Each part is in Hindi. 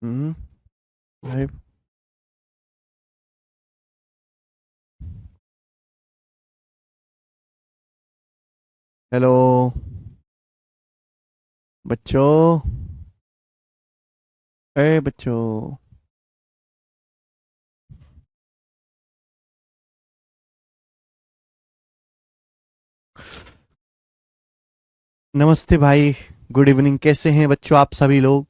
लाइव। हेलो बच्चों। ए बच्चों। नमस्ते भाई। Good evening. कैसे हैं बच्चों आप सभी लोग?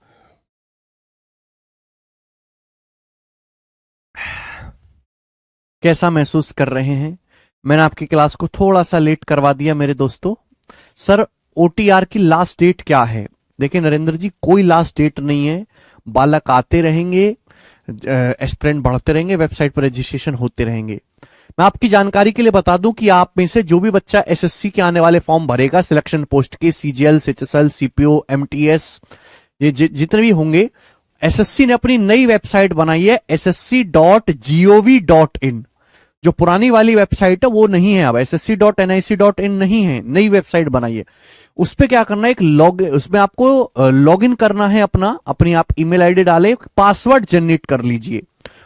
कैसा महसूस कर रहे हैं? मैंने आपकी क्लास को थोड़ा सा लेट करवा दिया मेरे दोस्तों। सर, ओटीआर की लास्ट डेट क्या है? देखिए नरेंद्र जी, कोई लास्ट डेट नहीं है। बालक आते रहेंगे, एस्पिरेंट बढ़ते रहेंगे, वेबसाइट पर रजिस्ट्रेशन होते रहेंगे। मैं आपकी जानकारी के लिए बता दूं कि आप में से जो भी बच्चा एसएससी के आने वाले फॉर्म भरेगा, सिलेक्शन पोस्ट के, सीजीएल, एचएसएल, सीपीओ, एमटीएस, ये जितने भी होंगे, एसएससी ने अपनी नई वेबसाइट बनाई है ssc.gov.in। जो पुरानी वाली वेबसाइट है वो नहीं है, अब ssc.nic.in नहीं है, नई वेबसाइट बनाई है। उस पे क्या करना है, उसमें आपको लॉग इन करना है, अपनी आप ईमेल आईडी डाले, पासवर्ड जनरेट कर लीजिए।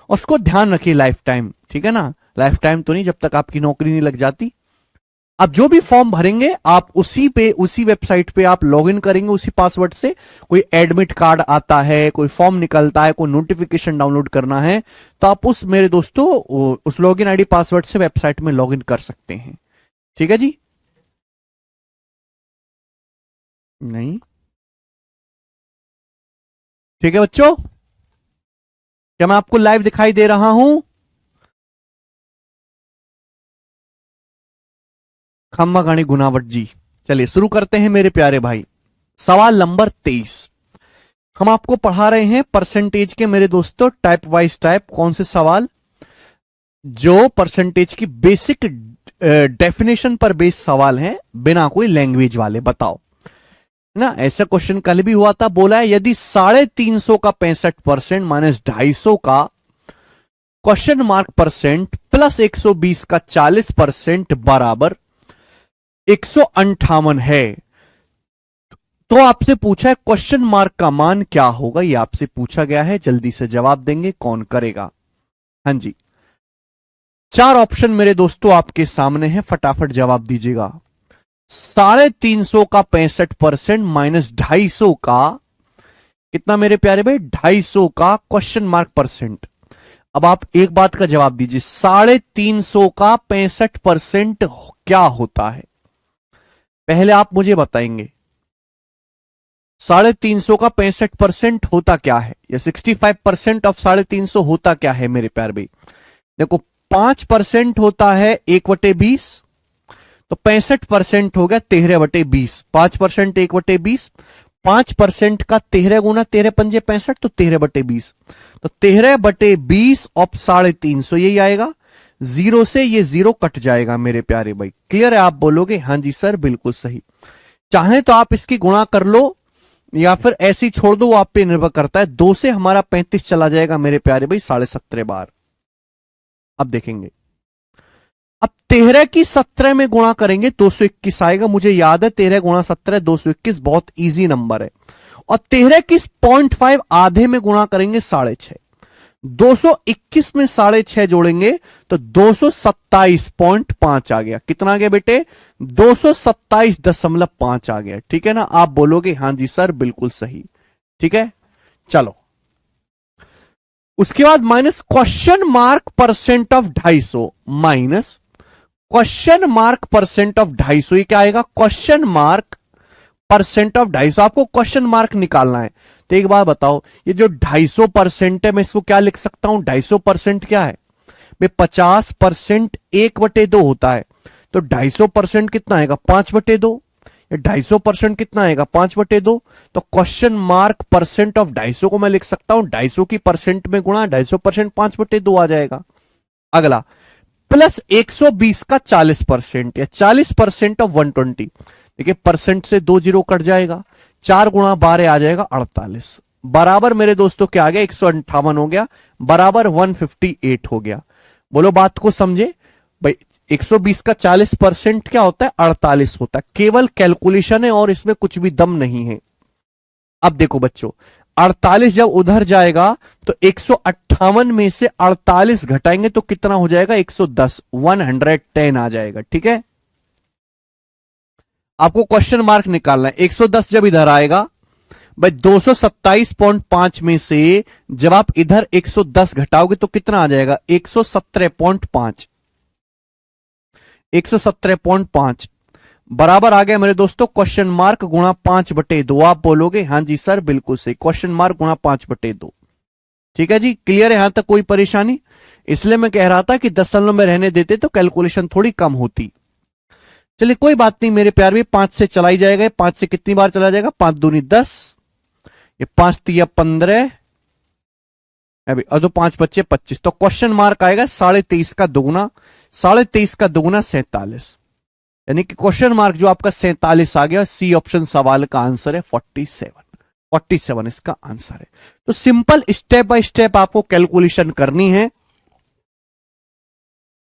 और उसको ध्यान रखिए लाइफ टाइम, ठीक है ना? लाइफ टाइम तो नहीं, जब तक आपकी नौकरी नहीं लग जाती। अब जो भी फॉर्म भरेंगे आप उसी वेबसाइट पे आप लॉगिन करेंगे, उसी पासवर्ड से। कोई एडमिट कार्ड आता है, कोई फॉर्म निकलता है, कोई नोटिफिकेशन डाउनलोड करना है, तो आप उस मेरे दोस्तों उस लॉगिन आईडी पासवर्ड से वेबसाइट में लॉगिन कर सकते हैं। ठीक है जी? नहीं? ठीक है बच्चों, क्या मैं आपको लाइव दिखाई दे रहा हूं? खम्मा गाणी गुनावट जी। चलिए शुरू करते हैं मेरे प्यारे भाई। सवाल नंबर 23 हम आपको पढ़ा रहे हैं परसेंटेज के मेरे दोस्तों, टाइप वाइज टाइप। कौन से सवाल? जो परसेंटेज की बेसिक डेफिनेशन पर बेस्ड सवाल हैं, बिना कोई लैंग्वेज वाले। बताओ ना, ऐसा क्वेश्चन कल भी हुआ था। बोला है यदि 350 का 65% माइनस 250 का क्वेश्चन मार्क परसेंट प्लस 120 का 40% बराबर 158 है, तो आपसे पूछा है क्वेश्चन मार्क का मान क्या होगा। ये आपसे पूछा गया है, जल्दी से जवाब देंगे। कौन करेगा? हाँ जी, 4 ऑप्शन मेरे दोस्तों आपके सामने है, फटाफट जवाब दीजिएगा। 350 का 65% माइनस 250 का कितना मेरे प्यारे भाई? 250 का क्वेश्चन मार्क परसेंट। अब आप एक बात का जवाब दीजिए, 350 का 65% क्या होता है? पहले आप मुझे बताएंगे 350 का 65% होता क्या है, या 65% ऑफ 350 होता क्या है मेरे प्यारे भाई? देखो, 5% होता है 1/20, तो 65% हो गया 13/20। 5% 1/20, 5% का 13 गुना 13 पंजे 65, तो 13/20। तो 13/20 ऑफ 350, यही आएगा। जीरो से ये जीरो कट जाएगा मेरे प्यारे भाई। क्लियर है? आप बोलोगे हाँ जी सर बिल्कुल सही। चाहे तो आप इसकी गुणा कर लो या फिर ऐसे ही छोड़ दो, वो आप पे निर्भर करता है। 2 से हमारा 35 चला जाएगा मेरे प्यारे भाई 17.5 बार। अब देखेंगे, अब 13 की 17 में गुणा करेंगे 221 आएगा। मुझे याद है 13 गुणा 17 221, बहुत इजी नंबर है। और 13 की 0.5 आधे में गुणा करेंगे 6.5। 221 में 6.5 जोड़ेंगे तो 227.5 आ गया। कितना आ गया बेटे? 227.5 आ गया। ठीक है ना? आप बोलोगे हाँ जी सर बिल्कुल सही। ठीक है, चलो। उसके बाद minus question mark percent of 250 minus question mark percent of 250। ये क्या आएगा? Question mark percent of 250। आपको क्वेश्चन मार्क निकालना है। तो एक बार बताओ, ये जो 250% है, मैं इसको क्या लिख सकता हूं? 250% क्या है? 50% 1/2 होता है, तो 250% कितना आएगा? 5/2। 250% कितना आएगा? 5/2। तो क्वेश्चन मार्क परसेंट ऑफ 250 को मैं लिख सकता हूं 250 की परसेंट में गुणा 250%, 5/2 आ जाएगा। अगला, प्लस 120 का 40% या 40% ऑफ 120। देखिए परसेंट से 2 जीरो कट जाएगा, 4 गुणा 12 आ जाएगा 48। बराबर मेरे दोस्तों क्या आ गया? 158 हो गया, बराबर 158 हो गया। बोलो बात को समझे भाई। 120 का 40% क्या होता है? 48 होता है। केवल कैलकुलेशन है और इसमें कुछ भी दम नहीं है। अब देखो बच्चों, 48 जब उधर जाएगा तो 158 में से 48 घटाएंगे तो कितना हो जाएगा? 110, 110 आ जाएगा। ठीक है, आपको क्वेश्चन मार्क निकालना है। 110 जब इधर आएगा भाई 227.5 में से जब आप इधर 110 घटाओगे तो कितना आ जाएगा? 117.5, 117.5 बराबर आ गया मेरे दोस्तों क्वेश्चन मार्क गुणा 5/2। आप बोलोगे हाँ जी सर बिल्कुल सही, क्वेश्चन मार्क गुणा 5/2। ठीक है जी, क्लियर है यहां तक? कोई परेशानी? इसलिए मैं कह रहा था कि दशमलव में रहने देते तो कैलकुलेशन थोड़ी कम होती। चलिए कोई बात नहीं मेरे प्यार भी, 5 से चला ही जाएगा। 5 से कितनी बार चला जाएगा? 5 दूनी 10, ये 5 तिया 15, अभी और 2 5 बच्चे 25, तो क्वेश्चन मार्क आएगा 23.5 का दुगुना, 23.5 का दुगुना 47, यानी कि क्वेश्चन मार्क जो आपका 47 आ गया। सी ऑप्शन सवाल का आंसर है 47, 47 इसका आंसर है। तो सिंपल स्टेप बाय स्टेप आपको कैलकुलेशन करनी है।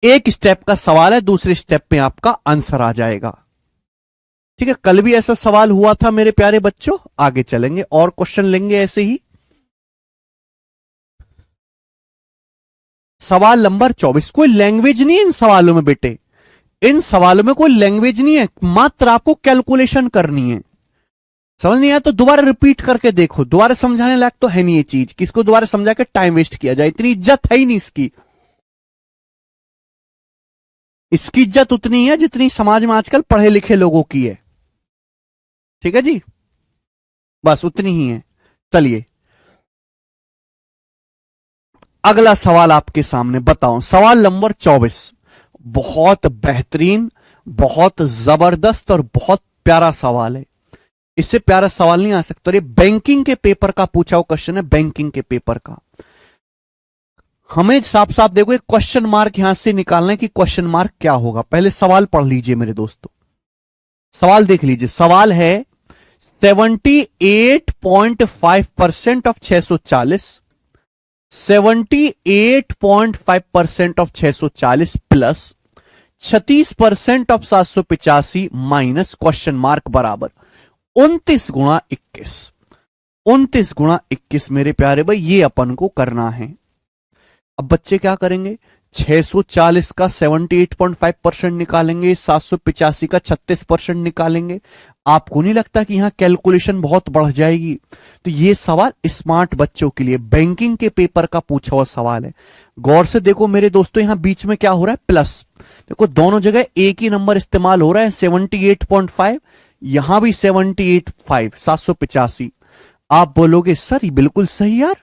एक स्टेप का सवाल है, दूसरे स्टेप में आपका आंसर आ जाएगा। ठीक है, कल भी ऐसा सवाल हुआ था मेरे प्यारे बच्चों। आगे चलेंगे और क्वेश्चन लेंगे ऐसे ही। सवाल नंबर 24, कोई लैंग्वेज नहीं है इन सवालों में बेटे, इन सवालों में कोई लैंग्वेज नहीं है, मात्र आपको कैलकुलेशन करनी है। समझ नहीं आया तो दोबारा रिपीट करके देखो, दोबारा समझाने लायक तो है नहीं ये चीज, किसको दोबारा समझा के टाइम वेस्ट किया जाए, इतनी इज्जत है ही नहीं इसकी। इसकी इज्जत उतनी है जितनी समाज में आजकल पढ़े लिखे लोगों की है। ठीक है जी, बस उतनी ही है। चलिए अगला सवाल आपके सामने, बताओ सवाल नंबर 24, बहुत बेहतरीन, बहुत जबरदस्त और बहुत प्यारा सवाल है। इससे प्यारा सवाल नहीं आ सकता। ये बैंकिंग के पेपर का पूछा हुआ क्वेश्चन है, बैंकिंग के पेपर का। हमें साफ साफ देखो एक क्वेश्चन मार्क यहां से निकालना है कि क्वेश्चन मार्क क्या होगा। पहले सवाल पढ़ लीजिए मेरे दोस्तों, सवाल देख लीजिए। सवाल है 78.5% of 640, 78.5% of 640 plus 36% of 785 minus question mark बराबर 29 गुणा 21। 29 गुणा 21 मेरे प्यारे भाई, ये अपन को करना है। अब बच्चे क्या करेंगे? 640 का 78.5% निकालेंगे, 785 का 36% निकालेंगे। आपको नहीं लगता कि यहां कैलकुलेशन बहुत बढ़ जाएगी? तो ये सवाल स्मार्ट बच्चों के लिए बैंकिंग के पेपर का पूछा हुआ सवाल है। गौर से देखो मेरे दोस्तों, यहां बीच में क्या हो रहा है? प्लस। देखो दोनों जगह एक ही नंबर इस्तेमाल हो रहा है, 78.5, यहां भी 78.5, 785। आप बोलोगे सर ये बिल्कुल सही यार,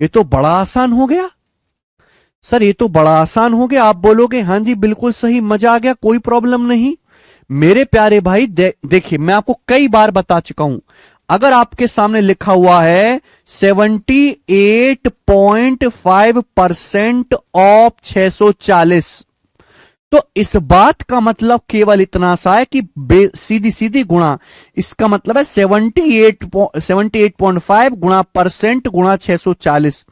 ये तो बड़ा आसान हो गया सर, ये तो बड़ा आसान हो गया। आप बोलोगे हाँ जी बिल्कुल सही, मजा आ गया, कोई प्रॉब्लम नहीं। मेरे प्यारे भाई देखिए मैं आपको कई बार बता चुका हूं, अगर आपके सामने लिखा हुआ है 78.5% ऑफ 640, तो इस बात का मतलब केवल इतना सा है कि सीधी सीधी गुणा, इसका मतलब है 78.5 गुणा परसेंट गुणा 640।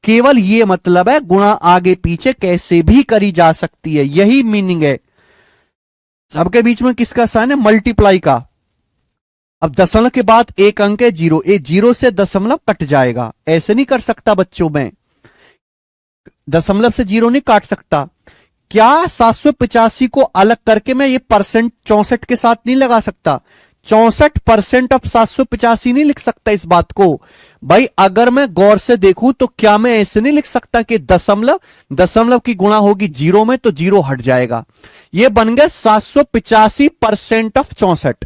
केवल ये मतलब है, गुणा आगे पीछे कैसे भी करी जा सकती है, यही मीनिंग है। सबके बीच में किसका साइन है? मल्टीप्लाई का। अब दशमलव के बाद एक अंक है 0, ए 0 से दशमलव कट जाएगा, ऐसे नहीं कर सकता बच्चों में, दशमलव से 0 नहीं काट सकता। क्या 785 को अलग करके मैं ये परसेंट 64 के साथ नहीं लगा सकता? 64% ऑफ 785 नहीं लिख सकता इस बात को भाई। अगर मैं गौर से देखूं तो क्या मैं ऐसे नहीं लिख सकता कि दशमलव की गुणा होगी 0 में तो 0 हट जाएगा। ये बन गया 785% ऑफ 64,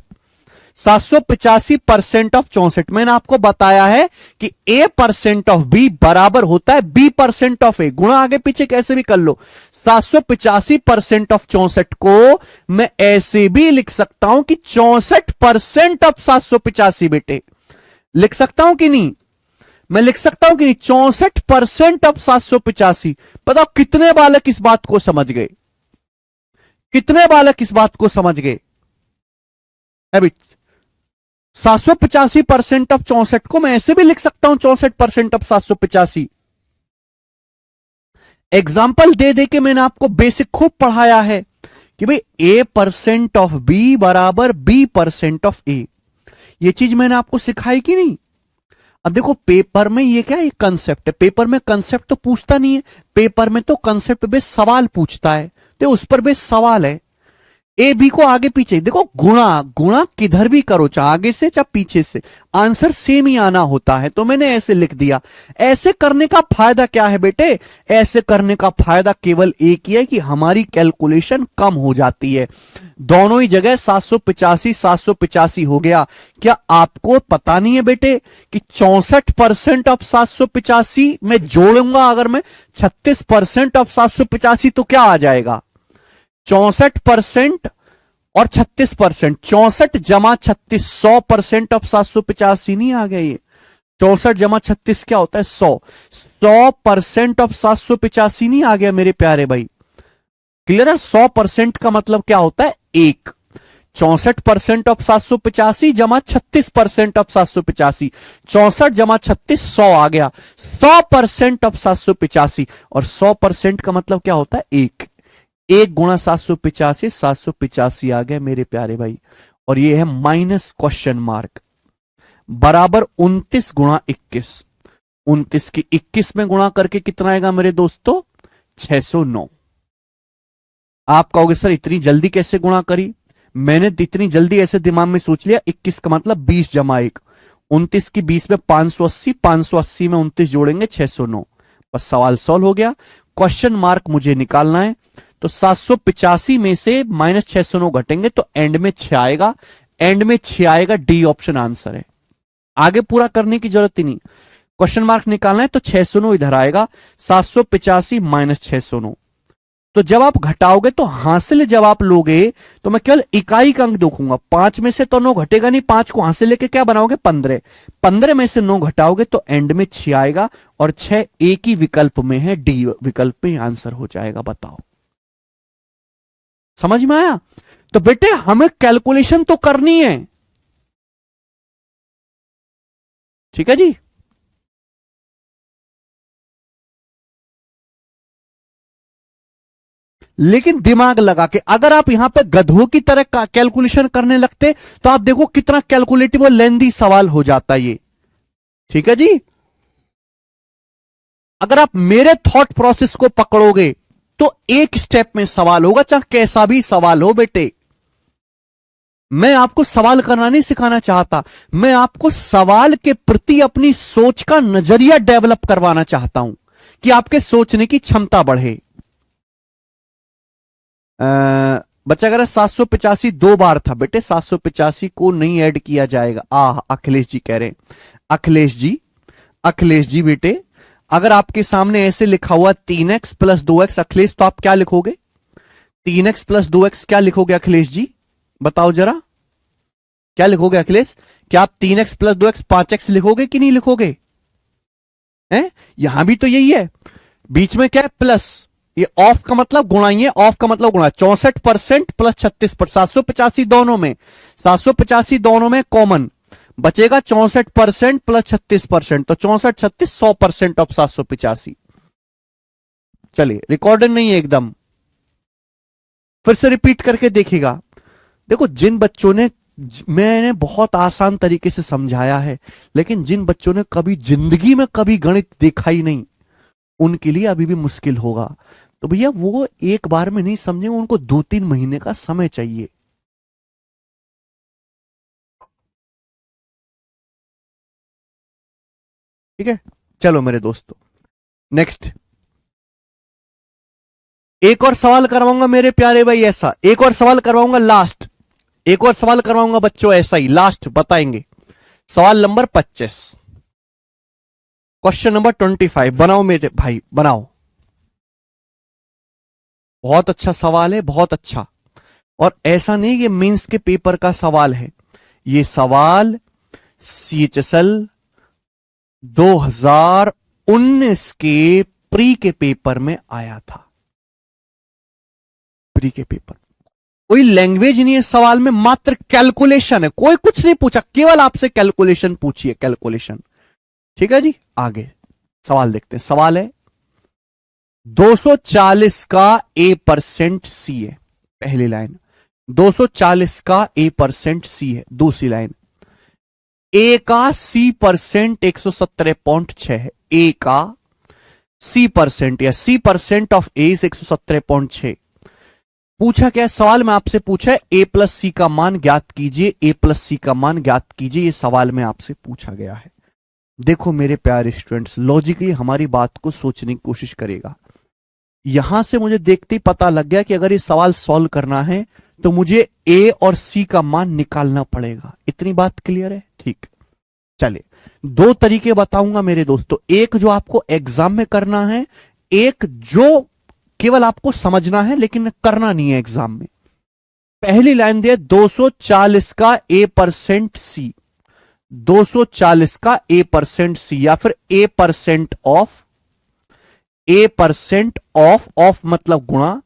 785% ऑफ 64। मैंने आपको बताया है कि A% ऑफ B बराबर होता है B% ऑफ A। गुणा आगे पीछे कैसे भी कर लो। 785% ऑफ 64 को मैं ऐसे भी लिख सकता हूं कि 64% ऑफ 785। बेटे लिख सकता हूं कि नहीं? मैं लिख सकता हूं कि नहीं? 64% ऑफ 785। बताओ कितने बालक इस बात को समझ गए? कितने बालक इस बात को समझ गए? अभी 785% ऑफ 64 को मैं ऐसे भी लिख सकता हूं 64% ऑफ 785। एग्जाम्पल दे दे के मैंने आपको बेसिक खूब पढ़ाया है कि भाई A% ऑफ B बराबर B% ऑफ A। ये चीज मैंने आपको सिखाई कि नहीं? अब देखो पेपर में ये क्या है, कंसेप्ट है, पेपर में कंसेप्ट तो पूछता नहीं है, पेपर में तो कंसेप्ट बेस्ड सवाल पूछता है, तो उस पर बेस्ड सवाल है। ए बी को आगे पीछे देखो, गुणा गुणा किधर भी करो, चाहे आगे से चाहे पीछे से, आंसर सेम ही आना होता है, तो मैंने ऐसे लिख दिया। ऐसे करने का फायदा क्या है बेटे, ऐसे करने का फायदा केवल एक ही है कि हमारी कैलकुलेशन कम हो जाती है। दोनों ही जगह 785 785 हो गया। क्या आपको पता नहीं है बेटे कि 64% ऑफ 785 में जोड़ूंगा अगर मैं 36% ऑफ 785 तो क्या आ जाएगा, 64% और 36%, 64 जमा 36, 100% ऑफ 785 नहीं आ गया ये, 64 जमा 36 क्या होता है 100, 100% ऑफ 785 नहीं आ गया मेरे प्यारे भाई। क्लियर है, 100% का मतलब क्या होता है एक, 64% ऑफ 785 जमा 36% ऑफ 785, 64 जमा 36 100 आ गया, 100% ऑफ 785, और 100% का मतलब क्या होता है एक, एक गुणा 785, 785 आ गया मेरे प्यारे भाई। और ये है माइनस क्वेश्चन मार्क, बराबर 29 गुणा 21, 29 की 21 में गुणा करके कितना आएगा मेरे दोस्तों, 609। आप कहोगे सर इतनी जल्दी कैसे गुणा करी, मैंने इतनी जल्दी ऐसे दिमाग में सोच लिया, 21 का मतलब 20 जमा 1, 29 की 20 में 580, 580 में 29 जोड़ेंगे 609, बस सवाल सॉल्व हो गया। क्वेश्चन मार्क मुझे निकालना है, तो 785 में से माइनस 609 घटेंगे तो एंड में 6 आएगा, एंड में 6 आएगा, डी ऑप्शन आंसर है। आगे पूरा करने की जरूरत ही नहीं, क्वेश्चन मार्क निकालना है तो 609 इधर आएगा, 785 माइनस 609, तो जब आप घटाओगे तो हासिल जब आप लोगे तो मैं केवल इकाई का अंक देखूंगा, 5 में से तो 9 घटेगा नहीं, 5 को हासिल लेके क्या बनाओगे 15, 15 में से 9 घटाओगे तो एंड में 6 आएगा, और 6 एक ही विकल्प में है, डी विकल्प में आंसर हो जाएगा। बताओ समझ में आया। तो बेटे हमें कैलकुलेशन तो करनी है, ठीक है जी। लेकिन दिमाग लगा के, अगर आप यहां पे गधों की तरह कैलकुलेशन करने लगते तो आप देखो कितना कैलकुलेटिव और लेंदी सवाल हो जाता ये, ठीक है जी। अगर आप मेरे थॉट प्रोसेस को पकड़ोगे तो एक स्टेप में सवाल होगा, चाहे कैसा भी सवाल हो बेटे। मैं आपको सवाल करना नहीं सिखाना चाहता, मैं आपको सवाल के प्रति अपनी सोच का नजरिया डेवलप करवाना चाहता हूं कि आपके सोचने की क्षमता बढ़े। बच्चा कह रहा है 785 दो बार था, बेटे 785 को नहीं ऐड किया जाएगा। अखिलेश जी कह रहे हैं, अखिलेश जी बेटे अगर आपके सामने ऐसे लिखा हुआ 3x प्लस 2x अखिलेश, तो आप क्या लिखोगे, 3x प्लस 2x क्या लिखोगे अखिलेश जी, बताओ जरा क्या लिखोगे अखिलेश, क्या आप 3x प्लस 2x 5x लिखोगे कि नहीं लिखोगे, हैं? यहां भी तो यही है, बीच में क्या है प्लस, ये ऑफ का मतलब गुणाइए, ऑफ का मतलब गुणा, 64% प्लस 36%, 785 दोनों में, 785 दोनों में कॉमन बचेगा, 64% प्लस 36%, तो 64 36 100% ऑफ 785। चलिए रिकॉर्डेड नहीं है एकदम, फिर से रिपीट करके देखिएगा। देखो जिन बच्चों ने, मैंने बहुत आसान तरीके से समझाया है, लेकिन जिन बच्चों ने कभी जिंदगी में कभी गणित देखा ही नहीं, उनके लिए अभी भी मुश्किल होगा। तो भैया वो एक बार में नहीं समझेंगे, उनको 2-3 महीने का समय चाहिए। ठीक है, चलो मेरे दोस्तों नेक्स्ट, एक और सवाल करवाऊंगा मेरे प्यारे भाई, ऐसा एक और सवाल करवाऊंगा लास्ट, एक और सवाल करवाऊंगा बच्चों ऐसा ही लास्ट बताएंगे। सवाल नंबर 25, क्वेश्चन नंबर 25, बनाओ मेरे भाई बनाओ, बहुत अच्छा सवाल है, बहुत अच्छा। और ऐसा नहीं कि मेंस के पेपर का सवाल है, ये सवाल CHSL 2019 के प्री के पेपर में आया था, प्री के पेपर। कोई लैंग्वेज नहीं है सवाल में, मात्र कैलकुलेशन है, कोई कुछ नहीं पूछा, केवल आपसे कैलकुलेशन पूछिए, कैलकुलेशन। ठीक है जी, आगे सवाल देखते हैं। सवाल है 240 का A% C है, पहली लाइन, 240 का A% C है, दूसरी लाइन, ए का सी परसेंट 117.6 है। ए का सी परसेंट या सी परसेंट ऑफ ए 117.6। पूछा क्या सवाल में आपसे पूछा है ए प्लस सी का मान ज्ञात कीजिए, ए प्लस सी का मान ज्ञात कीजिए, ये सवाल में आपसे पूछा गया है। देखो मेरे प्यारे स्टूडेंट्स, लॉजिकली हमारी बात को सोचने की कोशिश करेगा। यहां से मुझे देखते ही पता लग गया कि अगर ये सवाल सॉल्व करना है तो मुझे ए और सी का मान निकालना पड़ेगा। इतनी बात क्लियर है? ठीक, चलिए दो तरीके बताऊंगा मेरे दोस्तों। एक जो आपको एग्जाम में करना है, एक जो केवल आपको समझना है लेकिन करना नहीं है एग्जाम में। पहली लाइन दिया 240 का ए परसेंट सी, 240 का ए परसेंट सी, या फिर A percent of, A percent of मतलब गुणा,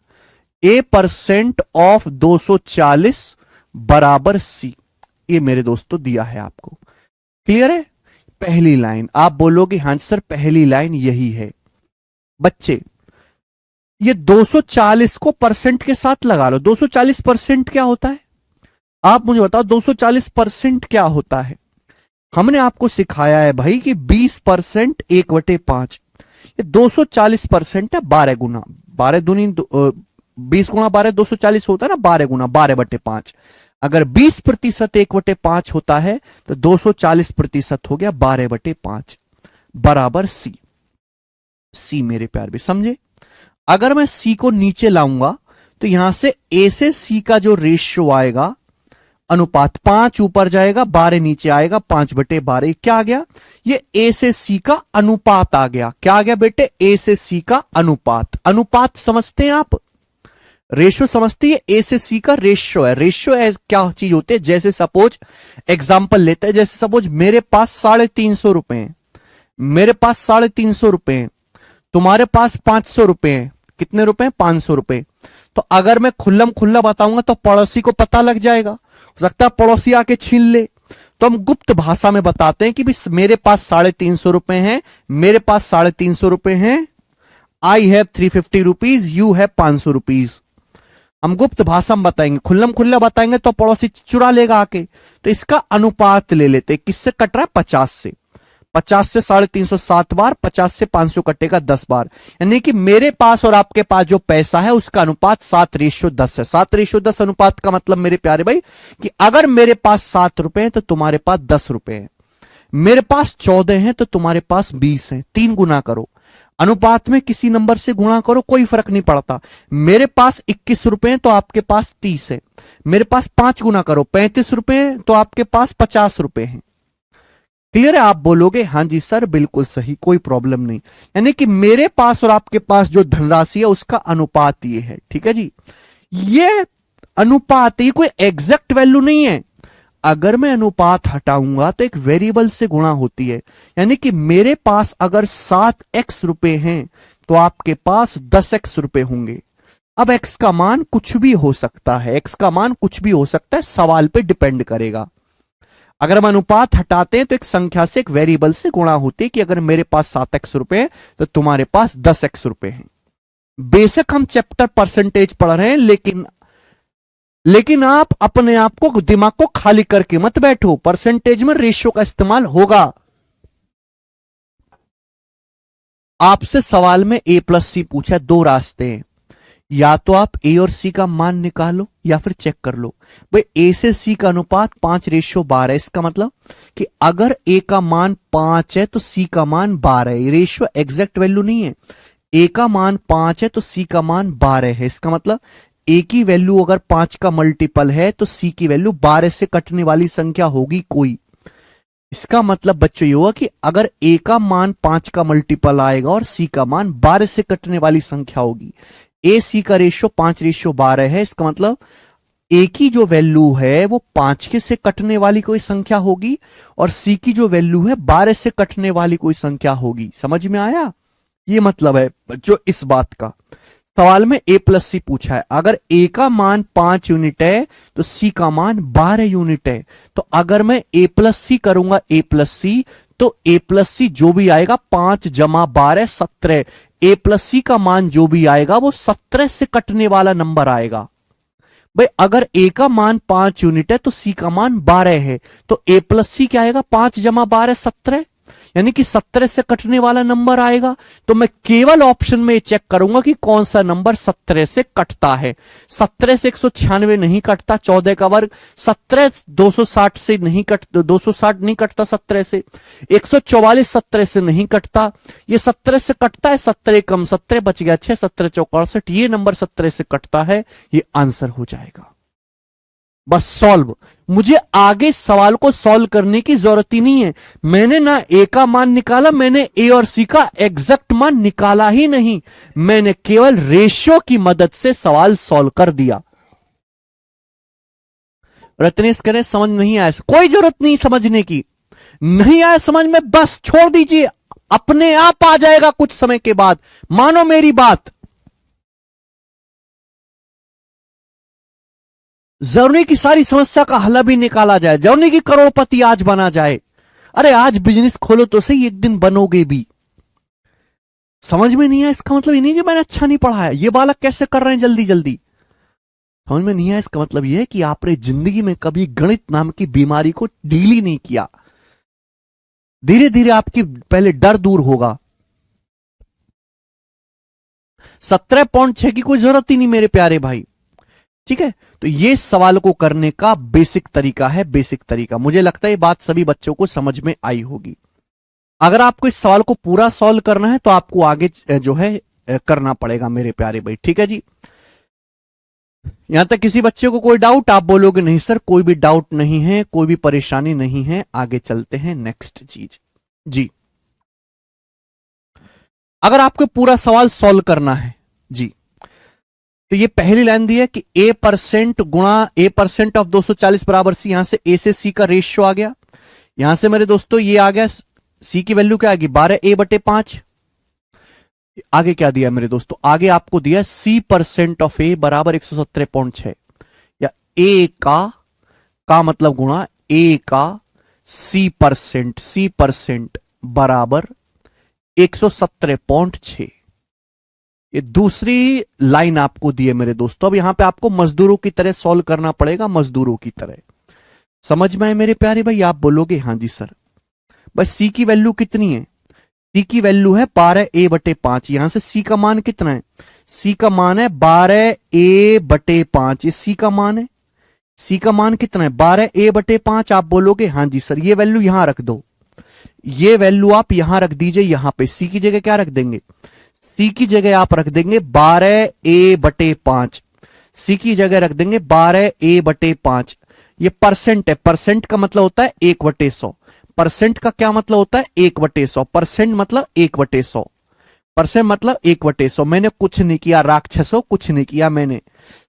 ए परसेंट ऑफ 240 बराबर सी। ये मेरे दोस्तों दिया है आपको। क्लियर है? पहली लाइन आप बोलोगे हां सर पहली लाइन यही है। बच्चे ये 240 को परसेंट के साथ लगा लो। 240% क्या होता है? आप मुझे बताओ 240% क्या होता है? हमने आपको सिखाया है भाई कि 20% 1/5। ये 240% है 12 गुना, 12 दूनी 20 गुना 12 240 होता है ना, 12 गुना 12/5। अगर 20% 1/5 होता है तो 240% हो गया 12/5 बराबर सी। सी मेरे प्यार भी समझे? अगर मैं सी को नीचे लाऊंगा तो यहां से ए से सी का जो रेशियो आएगा, अनुपात, 5 ऊपर जाएगा 12 नीचे आएगा, 5/12। क्या आ गया? ये ए से सी का अनुपात आ गया। क्या आ गया बेटे? ए से सी का अनुपात। अनुपात समझते हैं आप? रेशियो समझते हैं? ए से सी का रेशियो है। रेशियो क्या चीज होती है? जैसे सपोज एग्जाम्पल लेते हैं, जैसे सपोज मेरे पास 350 रुपए हैं, मेरे पास 350 रुपए हैं, तुम्हारे पास 500 रुपए हैं। कितने रुपए? 500 रुपए। तो अगर मैं खुल्लम खुल्ला बताऊंगा तो पड़ोसी को पता लग जाएगा, हो सकता है पड़ोसी आके छीन ले। तो हम गुप्त भाषा में बताते हैं कि भी मेरे पास 350 रुपए हैं, मेरे पास 350 रुपए हैं, I have 350 rupees, you have 500 rupees. हम गुप्त भाषा में बताएंगे, खुल्लम खुल्ला बताएंगे तो पड़ोसी चुरा लेगा आके। तो इसका अनुपात ले लेते, किससे कट रहा है? 50 से। 50 से 350 7 बार, 50 से 500 कटेगा 10 बार। यानी कि मेरे पास और आपके पास जो पैसा है उसका अनुपात 7:10 है। 7:10 अनुपात का मतलब मेरे प्यारे भाई कि अगर मेरे पास 7 रुपए हैं तो तुम्हारे पास 10 रुपए हैं, मेरे पास 14 हैं तो तुम्हारे पास 20 हैं। 3 गुना करो, अनुपात में किसी नंबर से गुणा करो, कोई फर्क नहीं पड़ता। मेरे पास 21 रुपए हैं तो आपके पास 30 है, मेरे पास 5 गुना करो, 35 रुपए हैं तो आपके पास 50 रुपए हैं। क्लियर है? आप बोलोगे हां जी सर बिल्कुल सही, कोई प्रॉब्लम नहीं। यानी कि मेरे पास और आपके पास जो धनराशि है उसका अनुपात ये है। ठीक है जी, ये अनुपात, ये कोई एग्जैक्ट वैल्यू नहीं है। अगर मैं अनुपात हटाऊंगा तो एक वेरिएबल से गुणा होती है। यानी कि मेरे पास अगर 7x रुपए हैं तो आपके पास 10x रुपए होंगे। अब x का मान कुछ भी हो सकता है, x का मान कुछ भी हो सकता है, सवाल पे डिपेंड करेगा। अगर हम अनुपात हटाते हैं तो एक संख्या से, एक वेरिएबल से गुणा होती है कि अगर मेरे पास 7x रुपए हैं तो तुम्हारे पास 10x रुपए हैं। बेशक हम चैप्टर परसेंटेज पढ़ रहे हैं, लेकिन आप अपने आप को, दिमाग को खाली करके मत बैठो। परसेंटेज में रेशियो का इस्तेमाल होगा। आपसे सवाल में ए प्लस सी पूछा, 2 रास्ते हैं, या तो आप ए और सी का मान निकालो या फिर चेक कर लो। भाई ए से सी का अनुपात 5:12 है। इसका मतलब कि अगर ए का मान 5 है तो सी का मान 12 है। रेशियो एग्जैक्ट वैल्यू नहीं है। ए का मान 5 है तो सी का मान 12 है। इसका मतलब ए की वैल्यू अगर 5 का मल्टीपल है तो सी की वैल्यू 12 से कटने वाली संख्या होगी कोई। इसका मतलब बच्चों ये हुआ कि अगर ए का मान 5 का मल्टीपल आएगा और सी का मान 12 से कटने वाली संख्या होगी। ए सी का रेशियो 5:12 है। इसका मतलब ए की जो वैल्यू है वो 5 के से कटने वाली कोई संख्या होगी और सी की जो वैल्यू है 12 से कटने वाली कोई संख्या होगी। समझ में आया? ये मतलब है जो इस बात का। सवाल में ए प्लस सी पूछा है, अगर ए का मान 5 यूनिट है तो सी का मान 12 यूनिट है। तो अगर मैं ए प्लस सी करूंगा, ए प्लस सी, तो ए प्लस सी जो भी आएगा 5 जमा 12 17। ए प्लस सी का मान जो भी आएगा वो 17 से कटने वाला नंबर आएगा। भाई अगर ए का मान 5 यूनिट है तो सी का मान 12 है, तो ए प्लस सी क्या आएगा, 5 जमा 12 17, यानी कि 17 से कटने वाला नंबर आएगा। तो मैं केवल ऑप्शन में चेक करूंगा कि कौन सा नंबर 17 से कटता है। 17 से 196 नहीं कटता, 14 का वर्ग। 17 260 से नहीं कट 260 नहीं कटता 17 से। 144 17 से नहीं कटता, ये 17 से कटता है। 17 कम 17 बच गया 6, 17 चौक 68, ये नंबर 17 से कटता है, ये आंसर हो जाएगा। बस सॉल्व। मुझे आगे सवाल को सॉल्व करने की जरूरत ही नहीं है। मैंने ना ए का मान निकाला, मैंने ए और सी का एग्जैक्ट मान निकाला ही नहीं, मैंने केवल रेशियो की मदद से सवाल सॉल्व कर दिया। रत्नेश करें समझ नहीं आया, कोई जरूरत नहीं समझने की, नहीं आया समझ में बस छोड़ दीजिए, अपने आप आ जाएगा कुछ समय के बाद, मानो मेरी बात। जरूरी की सारी समस्या का हल भी निकाला जाए, जरूरी की करोड़पति आज बना जाए। अरे आज बिजनेस खोलो तो सही, एक दिन बनोगे भी। समझ में नहीं आया इसका मतलब ये नहीं कि मैंने अच्छा नहीं पढ़ा है, ये बालक कैसे कर रहे हैं जल्दी जल्दी। समझ में नहीं आया इसका मतलब यह है कि आपने जिंदगी में कभी गणित नाम की बीमारी को डील ही नहीं किया। धीरे धीरे आपकी पहले डर दूर होगा। 17.6 की कोई जरूरत ही नहीं मेरे प्यारे भाई, ठीक है। तो ये सवाल को करने का बेसिक तरीका है, बेसिक तरीका। मुझे लगता है ये बात सभी बच्चों को समझ में आई होगी। अगर आपको इस सवाल को पूरा सॉल्व करना है तो आपको आगे जो है करना पड़ेगा मेरे प्यारे भाई, ठीक है जी। यहां तक किसी बच्चे को कोई डाउट, आप बोलोगे नहीं सर कोई भी डाउट नहीं है, कोई भी परेशानी नहीं है। आगे चलते हैं नेक्स्ट चीज जी। अगर आपको पूरा सवाल सॉल्व करना है जी, तो ये पहली लाइन दी है कि a% गुणा a% ऑफ 240 बराबर सी। यहां से a से c का रेशियो आ गया। यहां से मेरे दोस्तों ये आ गया, c की वैल्यू क्या आ गई 12a/5। आगे क्या दिया मेरे दोस्तों, आगे आपको दिया c% ऑफ a बराबर 117.6, या a का मतलब गुणा a का c% बराबर 117.6। ये दूसरी लाइन आपको दी है मेरे दोस्तों। अब यहां पे आपको मजदूरों की तरह सॉल्व करना पड़ेगा, मजदूरों की तरह। समझ में आए मेरे प्यारे भाई, आप बोलोगे हां जी सर। बस सी की वैल्यू कितनी है, सी की वैल्यू है 12a/5। यहां से सी का मान कितना है, सी का मान है 12a/5। ये सी का मान है, सी का मान कितना है 12a/5। आप बोलोगे हां जी सर। ये वैल्यू यहां रख दो, ये वैल्यू आप यहां रख दीजिए। यहां पे सी की जगह क्या रख देंगे, सी की जगह आप रख देंगे 12a/5। सी की जगह रख देंगे 12a/5। ये परसेंट है, परसेंट का मतलब होता है 1/100। परसेंट का क्या मतलब होता है 1/100। परसेंट मतलब 1/100, परसेंट मतलब 1/100। मैंने कुछ नहीं किया राक्षसों, कुछ नहीं किया मैंने।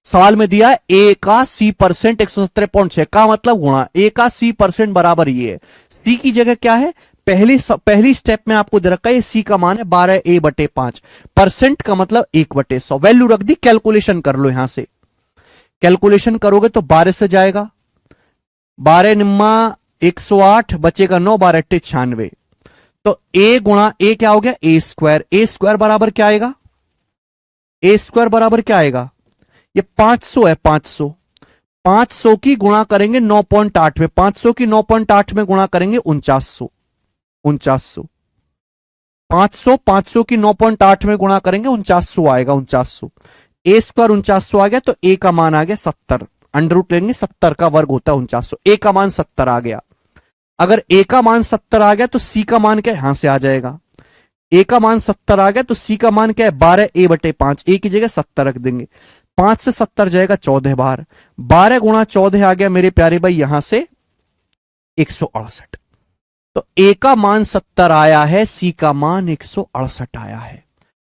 सवाल में दिया ए का c% 117.6 का मतलब गुणा ए का c% बराबर ये है। सी की जगह क्या है, पहली स्टेप में आपको दे रखा है सी का मान है 12a/5। परसेंट का मतलब 1/100। वैल्यू रख दी, कैलकुलेशन कर लो। यहां से कैलकुलेशन करोगे तो 12 से जाएगा, 12 निम्मा 108, बचेगा 9, 12 8 96। तो a गुणा a क्या हो गया a स्क्वायर। a स्क्वायर बराबर क्या आएगा, a स्क्वायर बराबर क्या आएगा, ये 500 है। 500 की गुणा करेंगे 9.8 में, 500 की 9.8 में गुणा करेंगे 4900। 500 की 9.8 में गुणा करेंगे 4900 आएगा। 4900 a स्क्वायर 4900 आ गया। तो a का मान आ गया 70, अंडर रूट लेंगे 70 का वर्ग होता है 4900। a का मान 70 आ गया। अगर a का मान 70 आ गया तो c का मान क्या यहां से आ जाएगा, a का मान 70 आ गया तो c का मान क्या है 12a/5। a की जगह 70 रख देंगे, 5 से 70 जाएगा 14 बार, 12 गुणा 14 आ गया मेरे प्यारे भाई यहां से 168। तो a का मान 70 आया है, c का मान 168 आया है।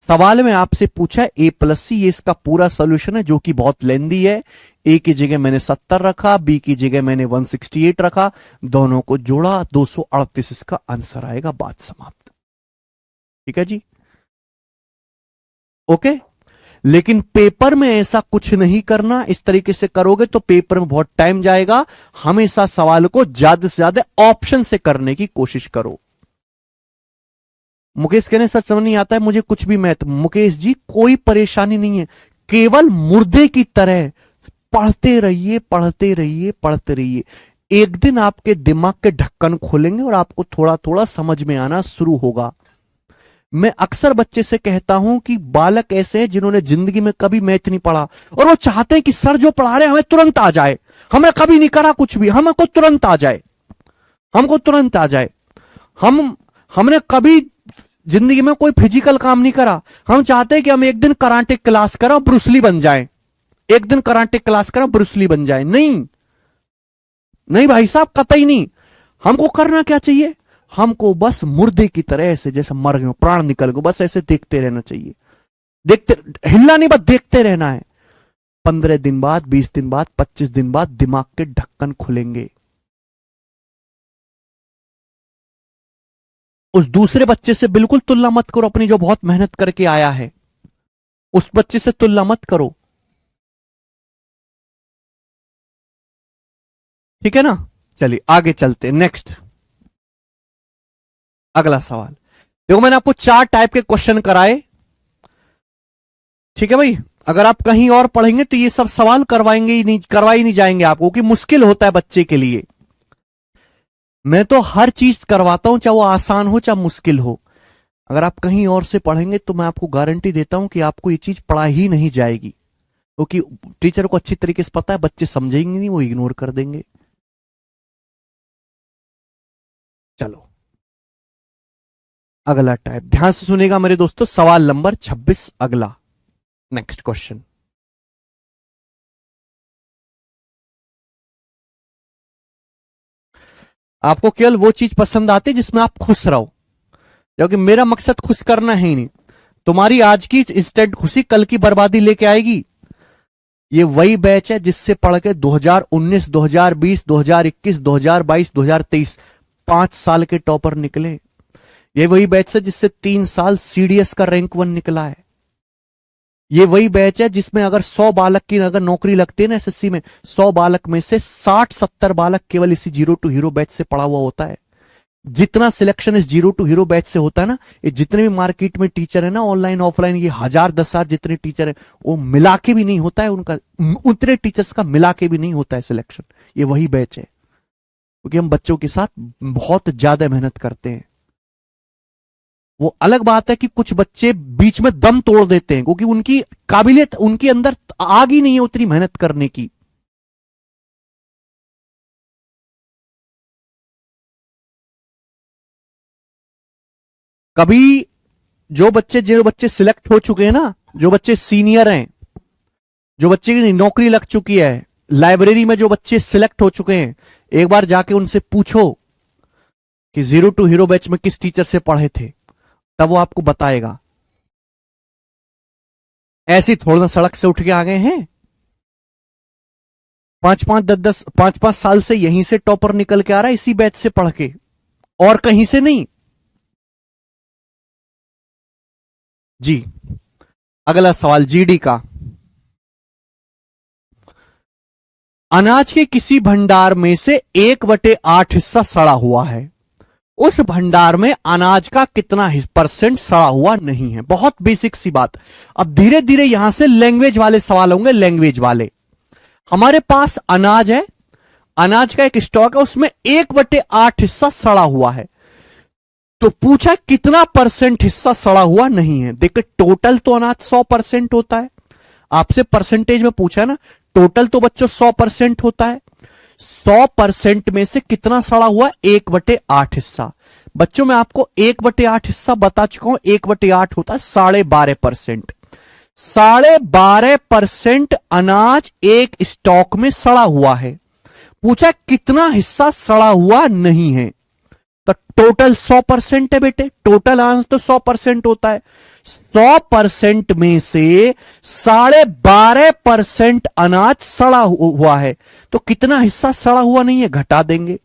सवाल में आपसे पूछा a+c, ये इसका पूरा सॉल्यूशन है जो कि बहुत लेंदी है। a की जगह मैंने 70 रखा, b की जगह मैंने 168 रखा, दोनों को जोड़ा 238 इसका आंसर आएगा। बात समाप्त, ठीक है जी, ओके। लेकिन पेपर में ऐसा कुछ नहीं करना, इस तरीके से करोगे तो पेपर में बहुत टाइम जाएगा। हमेशा सवाल को ज्यादा से ज्यादा ऑप्शन से करने की कोशिश करो। मुकेश कहने सर समझ नहीं आता है मुझे कुछ भी मैथ। मुकेश जी कोई परेशानी नहीं है, केवल मुर्दे की तरह पढ़ते रहिए पढ़ते रहिए पढ़ते रहिए। एक दिन आपके दिमाग के ढक्कन खोलेंगे और आपको थोड़ा थोड़ा समझ में आना शुरू होगा। मैं अक्सर बच्चे से कहता हूं कि बालक ऐसे हैं जिन्होंने जिंदगी में कभी मैथ नहीं पढ़ा और वो चाहते हैं कि सर जो पढ़ा रहे हैं हमें तुरंत आ जाए, हमें कभी नहीं करा कुछ भी, हमको तुरंत आ जाए, हमको तुरंत आ जाए। हमने कभी जिंदगी में कोई फिजिकल काम नहीं करा, हम चाहते हैं कि हम एक दिन कराटे क्लास करें और ब्रूसली बन जाए, एक दिन कराटे क्लास करें ब्रूसली बन जाए। नहीं नहीं भाई साहब, कतई नहीं। हमको करना क्या चाहिए, हमको बस मुर्दे की तरह ऐसे जैसे मर गए प्राण निकल गए, बस ऐसे देखते रहना चाहिए, देखते, हिलना नहीं, बस देखते रहना है। 15 दिन बाद, 20 दिन बाद, 25 दिन बाद दिमाग के ढक्कन खुलेंगे। उस दूसरे बच्चे से बिल्कुल तुलना मत करो अपनी, जो बहुत मेहनत करके आया है, उस बच्चे से तुलना मत करो, ठीक है ना। चलिए आगे चलते, नेक्स्ट अगला सवाल। देखो मैंने आपको 4 टाइप के क्वेश्चन कराए, ठीक है भाई। अगर आप कहीं और पढ़ेंगे तो ये सब सवाल करवाएंगे ही नहीं, करवाई नहीं जाएंगे आपको, कि मुश्किल होता है बच्चे के लिए। मैं तो हर चीज करवाता हूं, चाहे वो आसान हो चाहे मुश्किल हो। अगर आप कहीं और से पढ़ेंगे तो मैं आपको गारंटी देता हूं कि आपको ये चीज पढ़ा ही नहीं जाएगी, क्योंकि टीचर को अच्छी तरीके से पता है बच्चे समझेंगे नहीं, वो इग्नोर कर देंगे। चलो अगला टाइप, ध्यान से सुनेगा मेरे दोस्तों, सवाल नंबर 26 अगला, नेक्स्ट क्वेश्चन। आपको केवल वो चीज पसंद आती है जिसमें आप खुश रहो, क्योंकि मेरा मकसद खुश करना है ही नहीं। तुम्हारी आज की इंस्टेंट खुशी कल की बर्बादी लेके आएगी। ये वही बैच है जिससे पढ़ के 2019, 2020, 2021, 2022, 2023 5 साल के टॉपर निकले। ये वही बैच है जिससे 3 साल सीडीएस का रैंक 1 निकला है। ये वही बैच है जिसमें अगर 100 बालक की अगर नौकरी लगती है ना एसएससी में, 100 बालक में से 60-70 बालक केवल इसी जीरो टू हीरो बैच से पढ़ा हुआ होता है। जितना सिलेक्शन इस जीरो टू हीरो बैच से होता है ना, ये जितने भी मार्केट में टीचर है ना, ऑनलाइन ऑफलाइन, ये 1000-10,000 जितने टीचर है, वो मिला के भी नहीं होता है उनका, उतने टीचर्स का मिला के भी नहीं होता है सिलेक्शन। ये वही बैच है, क्योंकि हम बच्चों के साथ बहुत ज्यादा मेहनत करते हैं। वो अलग बात है कि कुछ बच्चे बीच में दम तोड़ देते हैं, क्योंकि उनकी काबिलियत, उनके अंदर आग ही नहीं है उतनी मेहनत करने की। कभी जो बच्चे सिलेक्ट हो चुके हैं ना, जो बच्चे सीनियर हैं, जो बच्चे की नौकरी लग चुकी है, लाइब्रेरी में जो बच्चे सिलेक्ट हो चुके हैं, एक बार जाके उनसे पूछो कि जीरो टू हीरो बैच में किस टीचर से पढ़े थे, तब वो आपको बताएगा। ऐसे ही थोड़ा सड़क से उठ के आ गए हैं, 5-5 साल से यहीं से टॉपर निकल के आ रहा है, इसी बैच से पढ़ के, और कहीं से नहीं। जी अगला सवाल जीडी का। अनाज के किसी भंडार में से 1/8 हिस्सा सड़ा हुआ है, उस भंडार में अनाज का कितना % सड़ा हुआ नहीं है। बहुत बेसिक सी बात। अब धीरे धीरे यहां से लैंग्वेज वाले सवाल होंगे, लैंग्वेज वाले। हमारे पास अनाज है, अनाज का एक स्टॉक है, उसमें 1/8 हिस्सा सड़ा हुआ है, तो पूछा कितना % हिस्सा सड़ा हुआ नहीं है। देखिए टोटल तो अनाज 100% होता है, आपसे परसेंटेज में पूछा है ना, टोटल तो बच्चों 100% होता है। 100% में से कितना सड़ा हुआ, 1/8 हिस्सा। बच्चों मैं आपको 1/8 हिस्सा बता चुका हूं, 1/8 होता है 12.5%। 12.5% अनाज एक स्टॉक में सड़ा हुआ है, पूछा कितना हिस्सा सड़ा हुआ नहीं है। तो टोटल 100% है बेटे, टोटल अनाज तो 100% होता है। 100% में से 12.5% अनाज सड़ा हुआ है, तो कितना हिस्सा सड़ा हुआ नहीं है, घटा देंगे,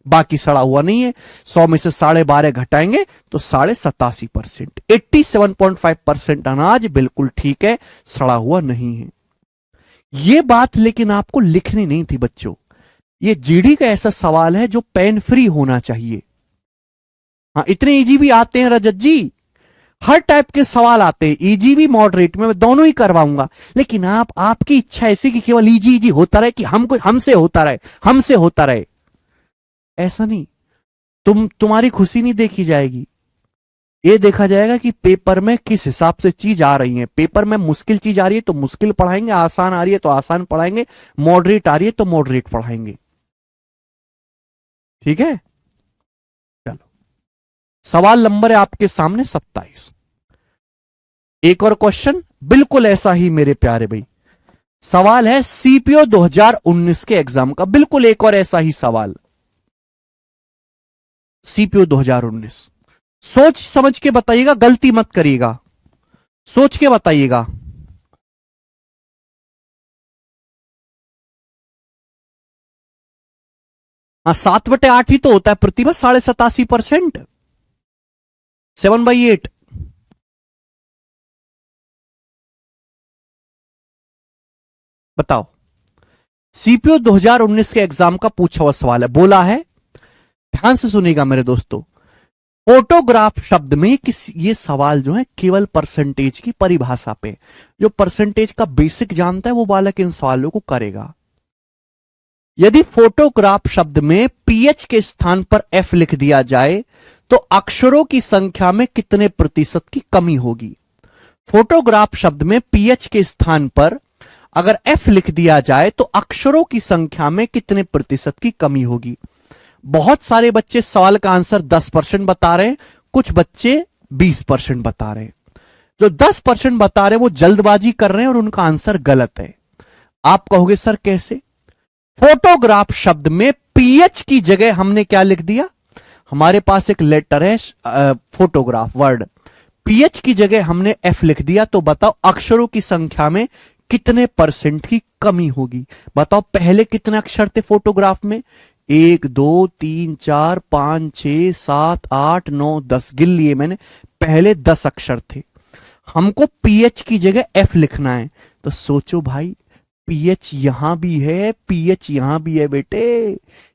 बाकी सड़ा हुआ नहीं है। 100 में से 12.5 घटाएंगे तो 87%, 87.5% अनाज बिल्कुल ठीक है, सड़ा हुआ नहीं है। यह बात लेकिन आपको लिखनी नहीं थी बच्चों, यह जीडी का ऐसा सवाल है जो पेन फ्री होना चाहिए। हाँ इतने इजी भी आते हैं रजत जी, हर टाइप के सवाल आते हैं, इजी भी मॉडरेट में, मैं दोनों ही करवाऊंगा। लेकिन आपकी इच्छा ऐसी कि केवल इजी इजी होता रहे, कि हमसे होता रहे, हमसे होता रहे, ऐसा नहीं। तुम्हारी खुशी नहीं देखी जाएगी, ये देखा जाएगा कि पेपर में किस हिसाब से चीज आ रही है। पेपर में मुश्किल चीज आ रही है तो मुश्किल पढ़ाएंगे, आसान आ रही है तो आसान पढ़ाएंगे, मॉडरेट आ रही है तो मॉडरेट पढ़ाएंगे। ठीक है, चलो सवाल नंबर है आपके सामने 27। एक और क्वेश्चन बिल्कुल ऐसा ही मेरे प्यारे भाई, सवाल है सीपीओ 2019 के एग्जाम का, बिल्कुल एक और ऐसा ही सवाल, सीपीओ 2019। सोच समझ के बताइएगा, गलती मत करिएगा, सोच के बताइएगा। हाँ, 7/8 ही तो होता है प्रतिभा, 87.5%, 7/8। बताओ, सीपीओ 2019 के एग्जाम का पूछा हुआ सवाल है, बोला है, ध्यान से सुनिएगा मेरे दोस्तों। फोटोग्राफ शब्द में ये सवाल जो है केवल परसेंटेज की परिभाषा पे, जो परसेंटेज का बेसिक जानता है वो बालक इन सवालों को करेगा। यदि फोटोग्राफ शब्द में पीएच के स्थान पर एफ लिख दिया जाए तो अक्षरों की संख्या में कितने प्रतिशत की कमी होगी? फोटोग्राफ शब्द में पीएच के स्थान पर अगर एफ लिख दिया जाए तो अक्षरों की संख्या में कितने प्रतिशत की कमी होगी? बहुत सारे बच्चे सवाल का आंसर 10% बता रहे हैं, कुछ बच्चे 20% बता रहे हैं। जो 10% बता रहे हैं वो जल्दबाजी कर रहे हैं और उनका आंसर गलत है। आप कहोगे सर कैसे? फोटोग्राफ शब्द में पीएच की जगह हमने क्या लिख दिया? हमारे पास एक लेटर है फोटोग्राफ वर्ड, पीएच की जगह हमने एफ लिख दिया, तो बताओ अक्षरों की संख्या में कितने परसेंट की कमी होगी? बताओ पहले कितने अक्षर थे फोटोग्राफ में? 1 2 3 4 5 6 7 8 9 10 गिन लिए मैंने, पहले 10 अक्षर थे। हमको पीएच की जगह एफ लिखना है, तो सोचो भाई, पीएच यहां भी है, पीएच यहां भी है बेटे,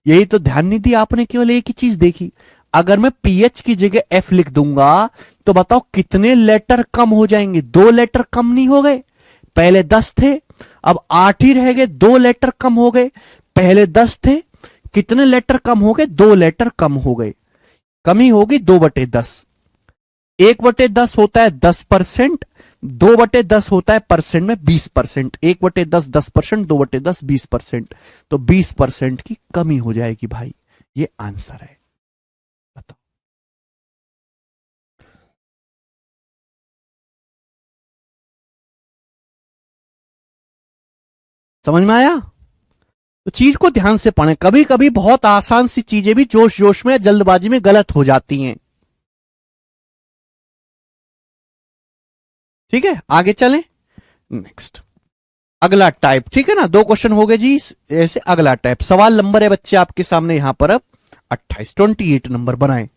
यही तो ध्यान नहीं दिया आपने, केवल एक ही चीज देखी। अगर मैं पीएच की जगह एफ लिख दूंगा तो बताओ कितने लेटर कम हो जाएंगे? 2 लेटर कम नहीं हो गए? पहले 10 थे, अब 8 ही रह गए, 2 लेटर कम हो गए। पहले 10 थे, कितने लेटर कम हो गए? 2 लेटर कम हो गए। कमी होगी 2/10। 1/10 होता है 10%, 2/10 होता है परसेंट में 20%। 1/10 10%, 2/10 20%, तो 20% की कमी हो जाएगी भाई, ये आंसर है। बताओ, समझ में आया? तो चीज को ध्यान से पढ़ें, कभी कभी बहुत आसान सी चीजें भी जोश जोश में जल्दबाजी में गलत हो जाती हैं। ठीक है, आगे चलें। नेक्स्ट, अगला टाइप, ठीक है ना, 2 क्वेश्चन हो गए जी। ऐसे अगला टाइप, सवाल नंबर है बच्चे आपके सामने यहां पर अब 28 नंबर बनाए।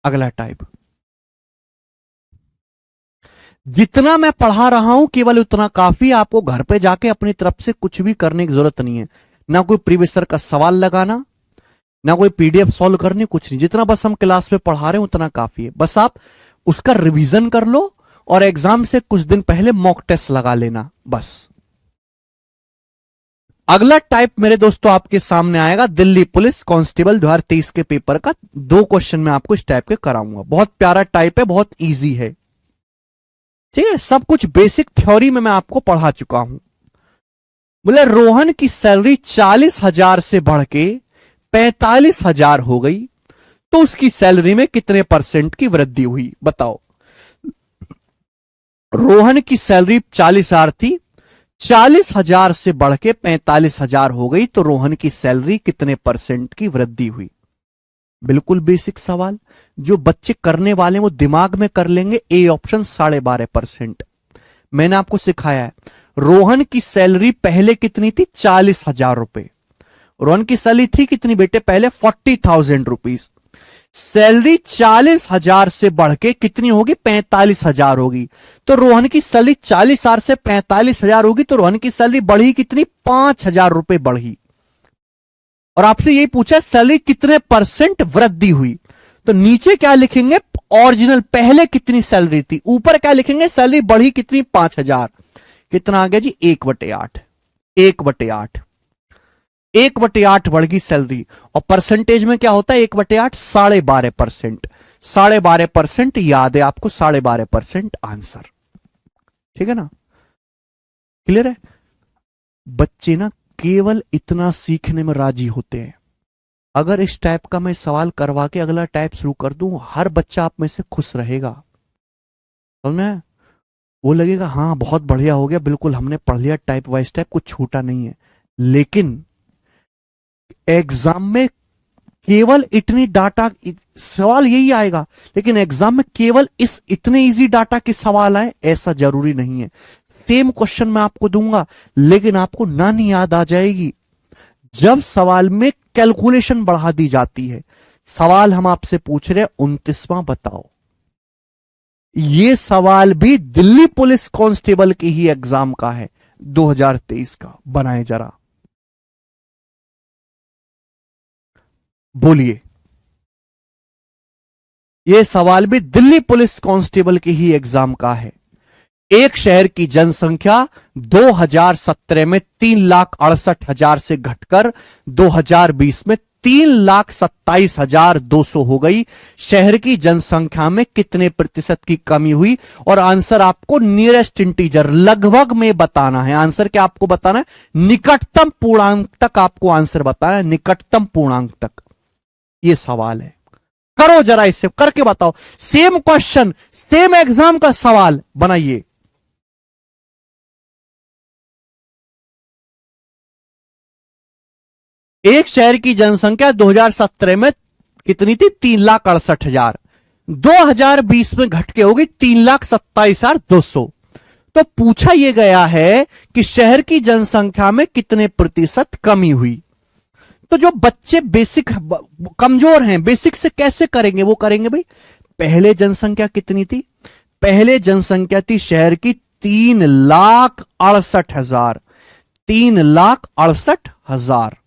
अगला टाइप, जितना मैं पढ़ा रहा हूं केवल उतना काफी, आपको घर पे जाके अपनी तरफ से कुछ भी करने की जरूरत नहीं है, ना कोई प्रीवियस ईयर का सवाल लगाना, ना कोई पीडीएफ सॉल्व करनी, कुछ नहीं। जितना बस हम क्लास में पढ़ा रहे हैं उतना काफी है। बस आप उसका रिवीजन कर लो और एग्जाम से कुछ दिन पहले मॉक टेस्ट लगा लेना, बस। अगला टाइप मेरे दोस्तों आपके सामने आएगा, दिल्ली पुलिस कांस्टेबल 2023 के पेपर का 2 क्वेश्चन मैं आपको इस टाइप के कराऊंगा। बहुत प्यारा टाइप है, बहुत इजी है, ठीक है। सब कुछ बेसिक थ्योरी में मैं आपको पढ़ा चुका हूं। बोले रोहन की सैलरी 40,000 से बढ़ के 45,000 हो गई, तो उसकी सैलरी में कितने परसेंट की वृद्धि हुई? बताओ, रोहन की सैलरी 40,000 थी, 40,000 से बढ़ के 45,000 हो गई, तो रोहन की सैलरी कितने परसेंट की वृद्धि हुई? बिल्कुल बेसिक सवाल, जो बच्चे करने वाले वो दिमाग में कर लेंगे। A option 12.5%। मैंने आपको सिखाया है, रोहन की सैलरी पहले कितनी थी? 40,000 रुपए। रोहन की सैलरी थी कितनी बेटे? पहले 40,000 रुपीज। सैलरी 40,000 से बढ़ के कितनी होगी? 45,000 होगी। तो रोहन की सैलरी 40,000 से 45,000 होगी, तो रोहन की सैलरी बढ़ी कितनी? 5,000 रुपए बढ़ी। और आपसे यही पूछा सैलरी कितने परसेंट वृद्धि हुई, तो नीचे क्या लिखेंगे? ओरिजिनल पहले कितनी सैलरी थी, ऊपर क्या लिखेंगे, सैलरी बढ़ी कितनी, 5,000, कितना आ गया जी 1/8, 1/8, 1/8 बढ़ गई सैलरी। और परसेंटेज में क्या होता है 1/8, 12.5%, 12.5% याद है आपको, 12.5% आंसर, ठीक है ना, क्लियर है। बच्चे ना केवल इतना सीखने में राजी होते हैं। अगर इस टाइप का मैं सवाल करवा के अगला टाइप शुरू कर दूं, हर बच्चा आप में से खुश रहेगा, समझ में, वो लगेगा हाँ बहुत बढ़िया हो गया, बिल्कुल हमने पढ़ लिया टाइप वाइज टाइप, कुछ छूटा नहीं है। लेकिन एग्जाम में केवल इतनी डाटा, सवाल यही आएगा, लेकिन एग्जाम में केवल इस इतने इजी डाटा के सवाल आए ऐसा जरूरी नहीं है। सेम क्वेश्चन मैं आपको दूंगा, लेकिन आपको नानी याद आ जाएगी जब सवाल में कैलकुलेशन बढ़ा दी जाती है। सवाल हम आपसे पूछ रहे 29वां बताओ, ये सवाल भी दिल्ली पुलिस कांस्टेबल के ही एग्जाम का है, 2023 का, बनाए जरा, बोलिए। यह सवाल भी दिल्ली पुलिस कांस्टेबल के ही एग्जाम का है। एक शहर की जनसंख्या 2017 में 3,68,000 से घटकर 2020 में 3,27,200 हो गई। शहर की जनसंख्या में कितने प्रतिशत की कमी हुई? और आंसर आपको नियरेस्ट इंटीजर लगभग में बताना है। आंसर क्या आपको बताना है? निकटतम पूर्णांक तक आपको आंसर बताना है, निकटतम पूर्णांक तक। यह सवाल है, करो जरा, इसे करके बताओ। सेम क्वेश्चन, सेम एग्जाम का सवाल बनाइए। एक शहर की जनसंख्या 2017 में कितनी थी? 3,68,000। 2020 में घट के होगी 3,27,200। तो पूछा यह गया है कि शहर की जनसंख्या में कितने प्रतिशत कमी हुई। तो जो बच्चे बेसिक कमजोर हैं, बेसिक से कैसे करेंगे? वो करेंगे भाई, पहले जनसंख्या कितनी थी? पहले जनसंख्या थी शहर की 3,68,000, 3,68,000।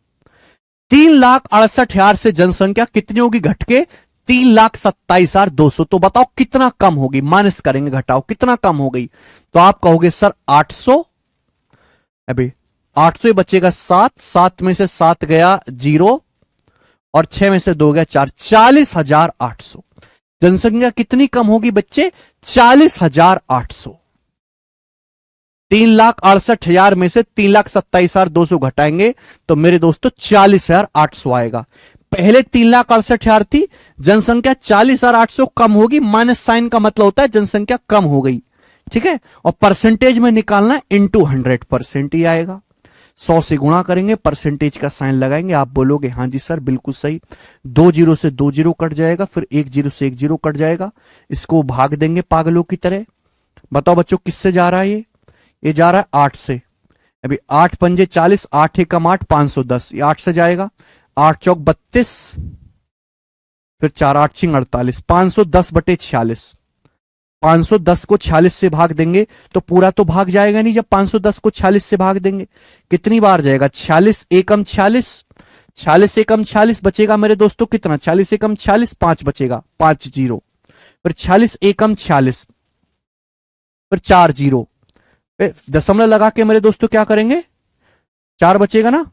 3,68,000 से जनसंख्या कितनी होगी घट के? 3,27,200। तो बताओ कितना कम होगी? माइनस करेंगे, घटाओ, कितना कम हो गई? तो आप कहोगे सर 800। अभी 800 बचेगा 7, 7 में से 7 गया 0 और 6 में से 2 गया 4, 40,800। जनसंख्या कितनी कम होगी बच्चे? 40,800। 3,68,000 में से 3,27,200 घटाएंगे तो मेरे दोस्तों 40,800 आएगा। पहले 3,68,000 थी, जनसंख्या 40,800 कम होगी, माइनस साइन का मतलब होता है जनसंख्या कम हो गई, ठीक है। और परसेंटेज में निकालना है, इंटू 100% ही आएगा। 100 से गुणा करेंगे, परसेंटेज का साइन लगाएंगे, आप बोलोगे हाँ जी सर बिल्कुल सही। 2 जीरो से 2 जीरो कट जाएगा, फिर 1 जीरो से 1 जीरो कट जाएगा, इसको भाग देंगे पागलों की तरह। बताओ बच्चों किससे जा रहा है ये जा रहा है 8 से। अभी 8 पंजे 40, 8 एकम 8, 510, ये 8 से जाएगा। 8 चौक 32, फिर 4 8 छिंग 48, 510/46। 510 को 46 से भाग देंगे तो पूरा तो भाग जाएगा नहीं। जब 510 को 46 से भाग देंगे कितनी बार जाएगा? 46 एकम 46, 46 एकम 46 बचेगा मेरे दोस्तों कितना? 40 एकम 40, 5 बचेगा, 5 जीरो, फिर 40 एकम 46, फिर 4 जीरो, दशमलव लगा के मेरे दोस्तों क्या करेंगे? 4 बचेगा ना,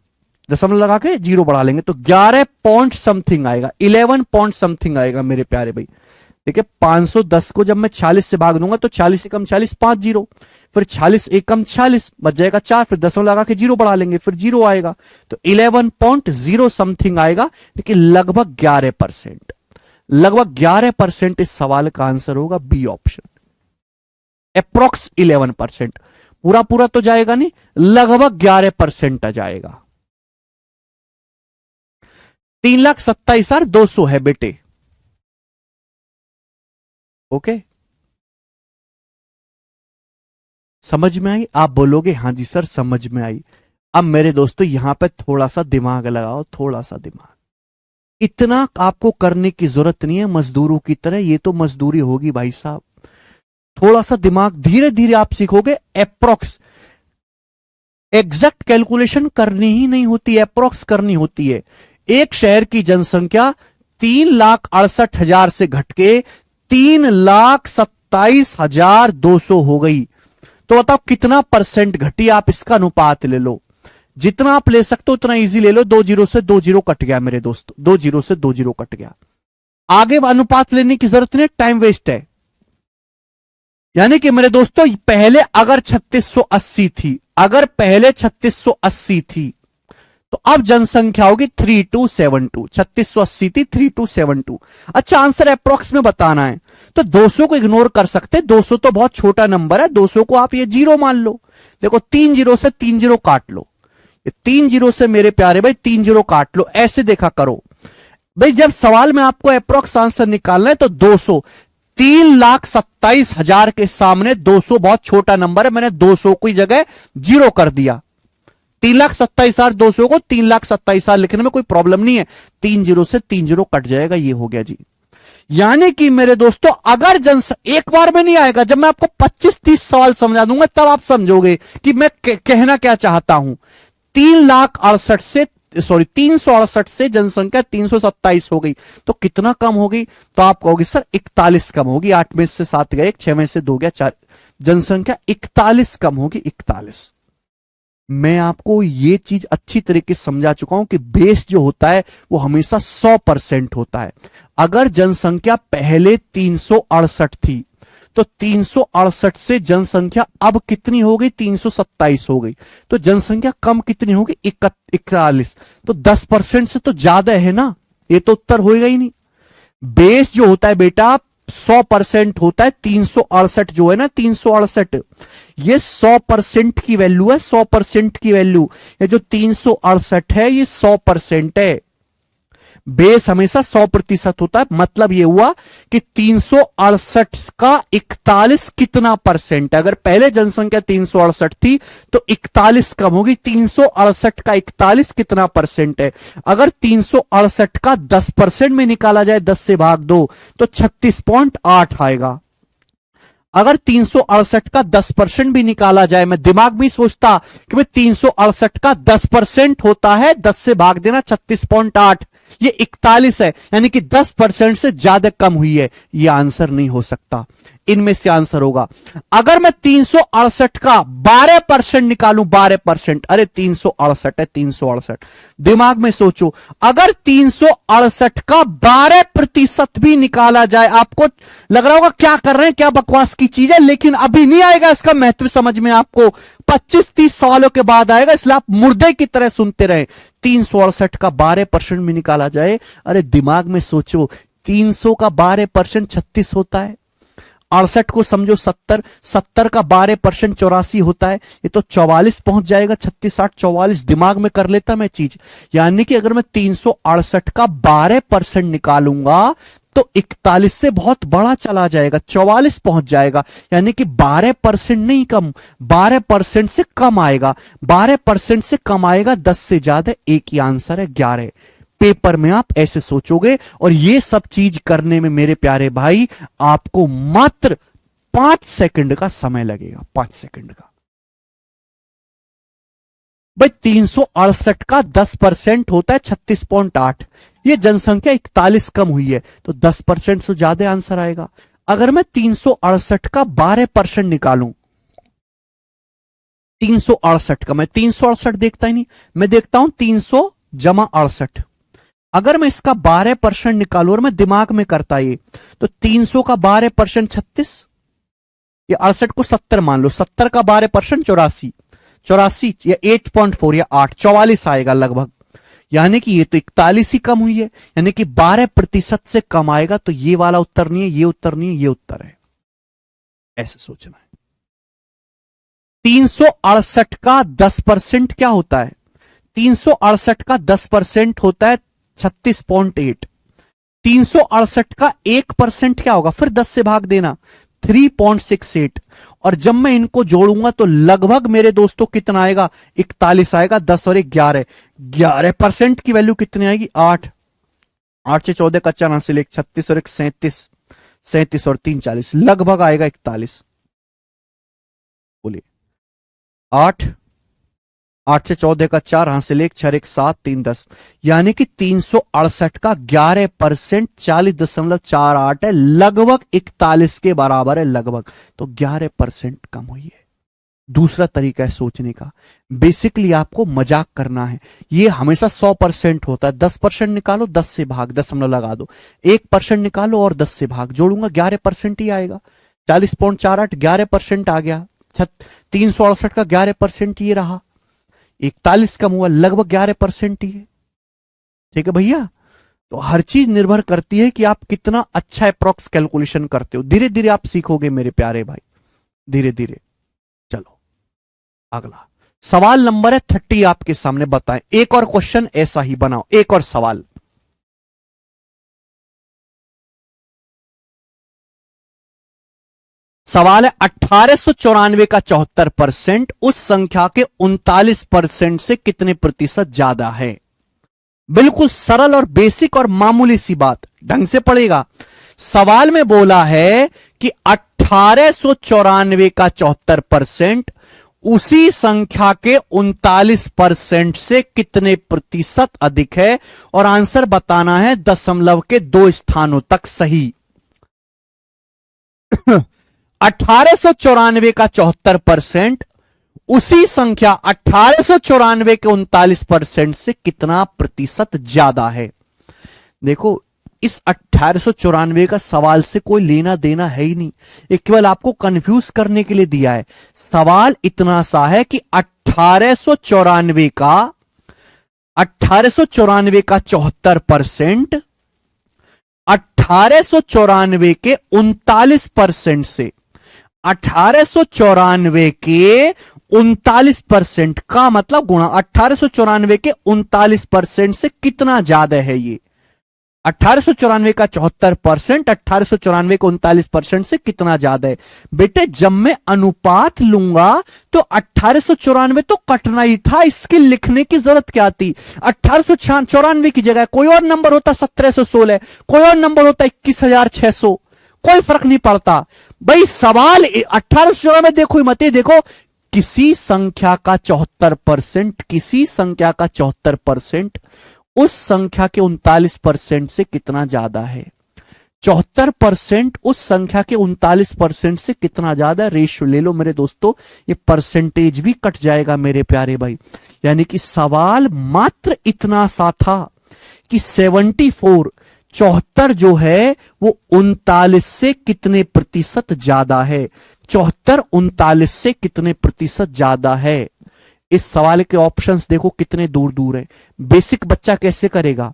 दशमलव लगा के 0 बढ़ा लेंगे तो 11 पॉइंट समथिंग आएगा, 11 पॉइंट समथिंग आएगा मेरे प्यारे भाई। देखिए 510 को जब मैं 46 से भाग दूंगा तो 40 एकम 40, 5 जीरो, फिर 40 एकम 40 बच जाएगा 4, फिर दशमलव लगा के 0 बढ़ा लेंगे, फिर 0 आएगा तो 11.0 समथिंग आएगा। लेकिन लगभग 11%, लगभग 11% इस सवाल का आंसर होगा बी ऑप्शन, अप्रोक्स 11%। पूरा पूरा तो जाएगा नहीं, लगभग 11% आ जाएगा। 3,27,200 है बेटे, ओके। समझ में आई? आप बोलोगे हाँ जी सर समझ में आई। अब मेरे दोस्तों यहां पे थोड़ा सा दिमाग लगाओ, थोड़ा सा दिमाग। इतना आपको करने की जरूरत नहीं है मजदूरों की तरह, ये तो मजदूरी होगी भाई साहब। थोड़ा सा दिमाग, धीरे धीरे आप सीखोगे। अप्रोक्स, एग्जैक्ट कैलकुलेशन करनी ही नहीं होती, अप्रोक्स करनी होती है। एक शहर की जनसंख्या 3,68,000 से घटके 3,27,200 हो गई। तो बताओ कितना परसेंट घटी, आप इसका अनुपात ले लो, जितना आप ले सकते हो उतना इजी ले लो। 2 जीरो से 2 जीरो कट गया मेरे दोस्त, 2 जीरो से 2 जीरो कट गया। आगे अनुपात लेने की जरूरत नहीं, टाइम वेस्ट है। यानी कि मेरे दोस्तों पहले अगर 3680 थी, अगर पहले 3680 थी, तो अब जनसंख्या होगी 3272। 3680 थी 3272। अच्छा आंसर अप्रोक्स में बताना है तो 200 को इग्नोर कर सकते, 200 तो बहुत छोटा नंबर है, 200 को आप ये जीरो मान लो। देखो 3 जीरो से 3 जीरो काट लो, 3 जीरो से मेरे प्यारे भाई 3 जीरो काट लो, ऐसे देखा करो भाई। जब सवाल में आपको अप्रोक्स आंसर निकालना है तो 200, 3,27,000 के सामने 200 बहुत छोटा नंबर है, मैंने 200 की जगह जीरो कर दिया। 3,27,200 को 3,27,000 लिखने में कोई प्रॉब्लम नहीं है, 3 जीरो से 3 जीरो कट जाएगा, ये हो गया जी। यानी कि मेरे दोस्तों अगर एक बार में नहीं आएगा, जब मैं आपको 25-30 सवाल समझा दूंगा तब आप समझोगे कि मैं कहना क्या चाहता हूं। 368 से जनसंख्या 327 हो गई, तो कितना कम हो गई, तो आप कहोगे सर 41 कम होगी, 8 में से 7 गया 1, 6 में से 2 गया 4, जनसंख्या 41 कम होगी, 41। मैं आपको ये चीज अच्छी तरीके से समझा चुका हूं कि बेस जो होता है वो हमेशा 100% होता है। अगर जनसंख्या पहले 368 थी तो 368 से जनसंख्या अब कितनी हो गई, 327 हो गई, तो जनसंख्या कम कितनी होगी, 41। तो 10% से तो ज्यादा है ना, ये तो उत्तर होएगा ही नहीं। बेस जो होता है बेटा 100% होता है। 368 जो है ना, 368 ये 100% की वैल्यू है, 100% की वैल्यू। ये जो 368 है ये 100% है। बेस हमेशा 100% होता है, मतलब ये हुआ कि 368 का 41 कितना परसेंट है। अगर पहले जनसंख्या 368 थी तो 41 कम होगी, 368 का 41 कितना परसेंट है। अगर 368 का 10% में निकाला जाए, 10 से भाग दो, तो 36.8 आएगा। अगर 368 का 10% भी निकाला जाए, मैं दिमाग में सोचता कि भाई 368 का 10% होता है, 10 से भाग देना 36.8, ये 41 है, यानी कि 10% से ज्यादा कम हुई है। ये आंसर नहीं हो सकता, इनमें से आंसर होगा। अगर मैं 368 का 12% निकालूं, 12%, अरे 368 है, 368, दिमाग में सोचो, अगर 368 का 12% भी निकाला जाए, आपको लग रहा होगा क्या कर रहे हैं, क्या बकवास की चीज है, लेकिन अभी नहीं आएगा इसका महत्व समझ में, आपको 25-30 सवालों के बाद आएगा, इसलिए आप मुर्दे की तरह सुनते रहे। 368 का 12% भी निकाला जाए, अरे दिमाग में सोचो, 300 का 12% 36 होता है, 68 को समझो 70, 70 का 12% 84 होता है, ये तो 44 पहुंच जाएगा। 36, 8, 44 दिमाग में कर लेता मैं चीज। यानी कि अगर मैं 368 का 12% निकालूंगा तो 41 से बहुत बड़ा चला जाएगा, 44 पहुंच जाएगा। यानी कि 12% नहीं कम, 12% से कम आएगा, 12% से कम आएगा, 10 से ज्यादा, एक ही आंसर है 11। पेपर में आप ऐसे सोचोगे, और ये सब चीज करने में मेरे प्यारे भाई आपको मात्र 5 सेकंड का समय लगेगा, 5 सेकंड का। भाई 368 का 10% होता है 36.8, ये जनसंख्या 41 कम हुई है, तो 10% से ज्यादा आंसर आएगा। अगर मैं 368 का 12% निकालूं, 368 का, मैं 368 देखता ही नहीं, मैं देखता हूं 300 जमा 68। अगर मैं इसका 12% निकालू, और मैं दिमाग में करता ये, तो 300 का 12% 36, ये 68 को 70 मान लो, 70 का 12% 84, 84 या 8.4 या 8, 44 आएगा लगभग। यानी कि ये तो 41 ही कम हुई है, यानी कि 12% से कम आएगा, तो ये वाला उत्तर नहीं है, ये उत्तर नहीं है, ये उत्तर है। ऐसे सोचना है। 368 का 10% क्या होता है, 368 का 10% होता है 36.8। 368 का 1% क्या होगा, फिर 10 से भाग देना, 3.68। और जब मैं इनको जोड़ूंगा तो लगभग मेरे दोस्तों कितना आएगा, 41 आएगा। 10 और 11, 11% की वैल्यू कितनी आएगी, 8। 8 से 14 कच्चा ना से 36 और 1 37, 37 और 3 40, लगभग आएगा 41। बोलिए 8, 8 से 14 का 4, हासिल 1, 6 1 7, 3 10, यानी कि 368 का 11%, 40.48 है, लगभग 41 के बराबर है लगभग। तो 11% कम हुई है। दूसरा तरीका है सोचने का, बेसिकली आपको मजाक करना है। ये हमेशा 100% होता है। 10% निकालो, 10 से भाग, दशमलव लगा दो। 1% निकालो और 10 से भाग, जोड़ूंगा 11% ही आएगा। 40.48 11% आ गया। 368 का 11% ये रहा, 41 कम हुआ, लगभग 11% ही है। ठीक है भैया। तो हर चीज निर्भर करती है कि आप कितना अच्छा अप्रोक्स कैलकुलेशन करते हो। धीरे धीरे आप सीखोगे मेरे प्यारे भाई, धीरे धीरे। चलो अगला सवाल नंबर है 30 आपके सामने, बताएं। एक और क्वेश्चन ऐसा ही बनाओ, एक और सवाल। सवाल है 1894 का 74% उस संख्या के 39% से कितने प्रतिशत ज्यादा है। बिल्कुल सरल और बेसिक और मामूली सी बात, ढंग से पढ़ेगा। सवाल में बोला है कि 1894 का 74% उसी संख्या के 39% से कितने प्रतिशत अधिक है, और आंसर बताना है दशमलव के 2 स्थानों तक सही। 1894 का 74% उसी संख्या 1894 के 39% से कितना प्रतिशत ज्यादा है। देखो, इस 1894 का सवाल से कोई लेना देना है ही नहीं, ये केवल आपको कंफ्यूज करने के लिए दिया है। सवाल इतना सा है कि 1894 का 74%, 1894 के 39% से, 1894 के 39% का मतलब गुणा 1894 के 39% से कितना ज्यादा है ये। 1894 का 74%, 1894 के 39% से कितना ज्यादा है। बेटे जब मैं अनुपात लूंगा तो 1894 तो कटना ही था, इसकी लिखने की जरूरत क्या थी। 1894 की जगह कोई और नंबर होता 1716, कोई और नंबर होता 21,600, कोई फर्क नहीं पड़ता भाई। सवाल 1894 देखो मत, देखो किसी संख्या का 74%, किसी संख्या का 74% उस संख्या के 39% से कितना ज्यादा है। 74% उस संख्या के 39% से कितना ज्यादा। रेशियो ले लो मेरे दोस्तों, ये परसेंटेज भी कट जाएगा मेरे प्यारे भाई। यानी कि सवाल मात्र इतना सा था कि 74 जो है वो 39 से कितने प्रतिशत ज्यादा है। 74 39 से कितने प्रतिशत ज्यादा है। इस सवाल के ऑप्शंस देखो कितने दूर दूर है। बेसिक बच्चा कैसे करेगा,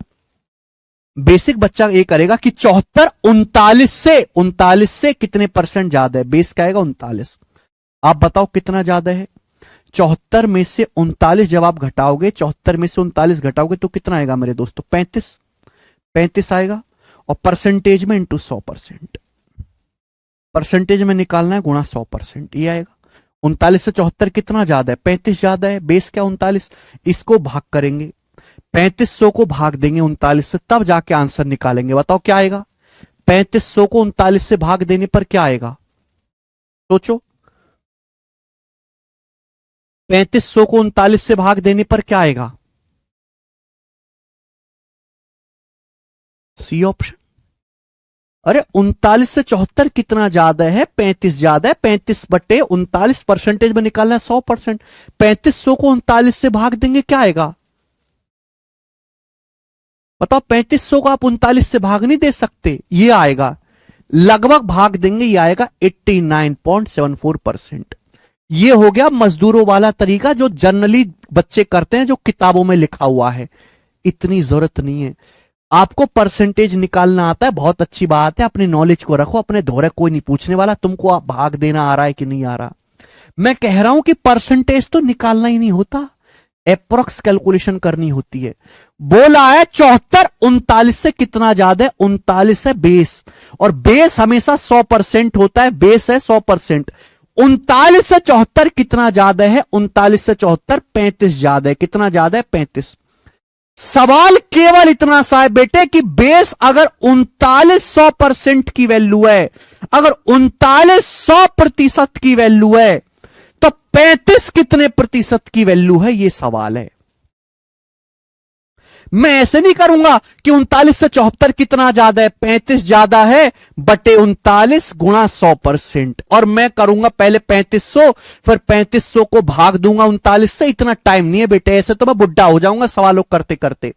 बेसिक बच्चा ये करेगा कि 74 39 से कितने परसेंट ज्यादा है। बेस क्या आएगा 39। आप बताओ कितना ज्यादा है। 74 में से 39 जब आप घटाओगे, 74 में से 39 घटाओगे तो कितना आएगा मेरे दोस्तों 35 आएगा। और परसेंटेज में इंटू 100%, परसेंटेज में निकालना है गुणा 100%, ये आएगा। 39 से 74 कितना ज्यादा है, 35 ज्यादा है। बेस क्या 39, इसको भाग करेंगे, 3500 को भाग देंगे 39 से, तब जाके आंसर निकालेंगे। बताओ क्या आएगा। 3500 को 39 से भाग देने पर क्या आएगा, सोचो। 3500 को 39 से भाग देने पर क्या आएगा, सी ऑप्शन। अरे 39 से 74 कितना ज्यादा है, 35 ज्यादा है। 35/39 परसेंटेज में निकालना है 100%। 3500 को 39 से भाग देंगे क्या आएगा, बताओ। 3500 को आप 39 से भाग नहीं दे सकते, ये आएगा। लगभग भाग देंगे, ये आएगा 89.74%। ये हो गया मजदूरों वाला तरीका जो जनरली बच्चे करते हैं, जो किताबों में लिखा हुआ है। इतनी जरूरत नहीं है। आपको परसेंटेज निकालना आता है, बहुत अच्छी बात है। अपनी नॉलेज को रखो अपने धोरे, कोई नहीं पूछने वाला तुमको आप भाग देना आ रहा है कि नहीं आ रहा। मैं कह रहा हूं कि परसेंटेज तो निकालना ही नहीं होता, एप्रोक्स कैलकुलेशन करनी होती है। बोला है 74 39 से कितना ज्यादा है, 39 है बेस, और बेस हमेशा 100% होता है। बेस है 100%। 39 से 74 कितना ज्यादा है, 39 से 74 35 ज्यादा है। कितना ज्यादा है, 35। सवाल केवल इतना सा है बेटे कि बेस अगर 39 100% की वैल्यू है, अगर 39 100% की वैल्यू है, तो 35 कितने प्रतिशत की वैल्यू है, ये सवाल है। मैं ऐसे नहीं करूंगा कि 39 से 74 कितना ज्यादा है, 35 ज्यादा है बटे 39 गुणा 100%, और मैं करूंगा पहले 3500 फिर 3500 को भाग दूंगा 39 से। इतना टाइम नहीं है बेटे, ऐसे तो मैं बुढ़ा हो जाऊंगा सवालों करते करते।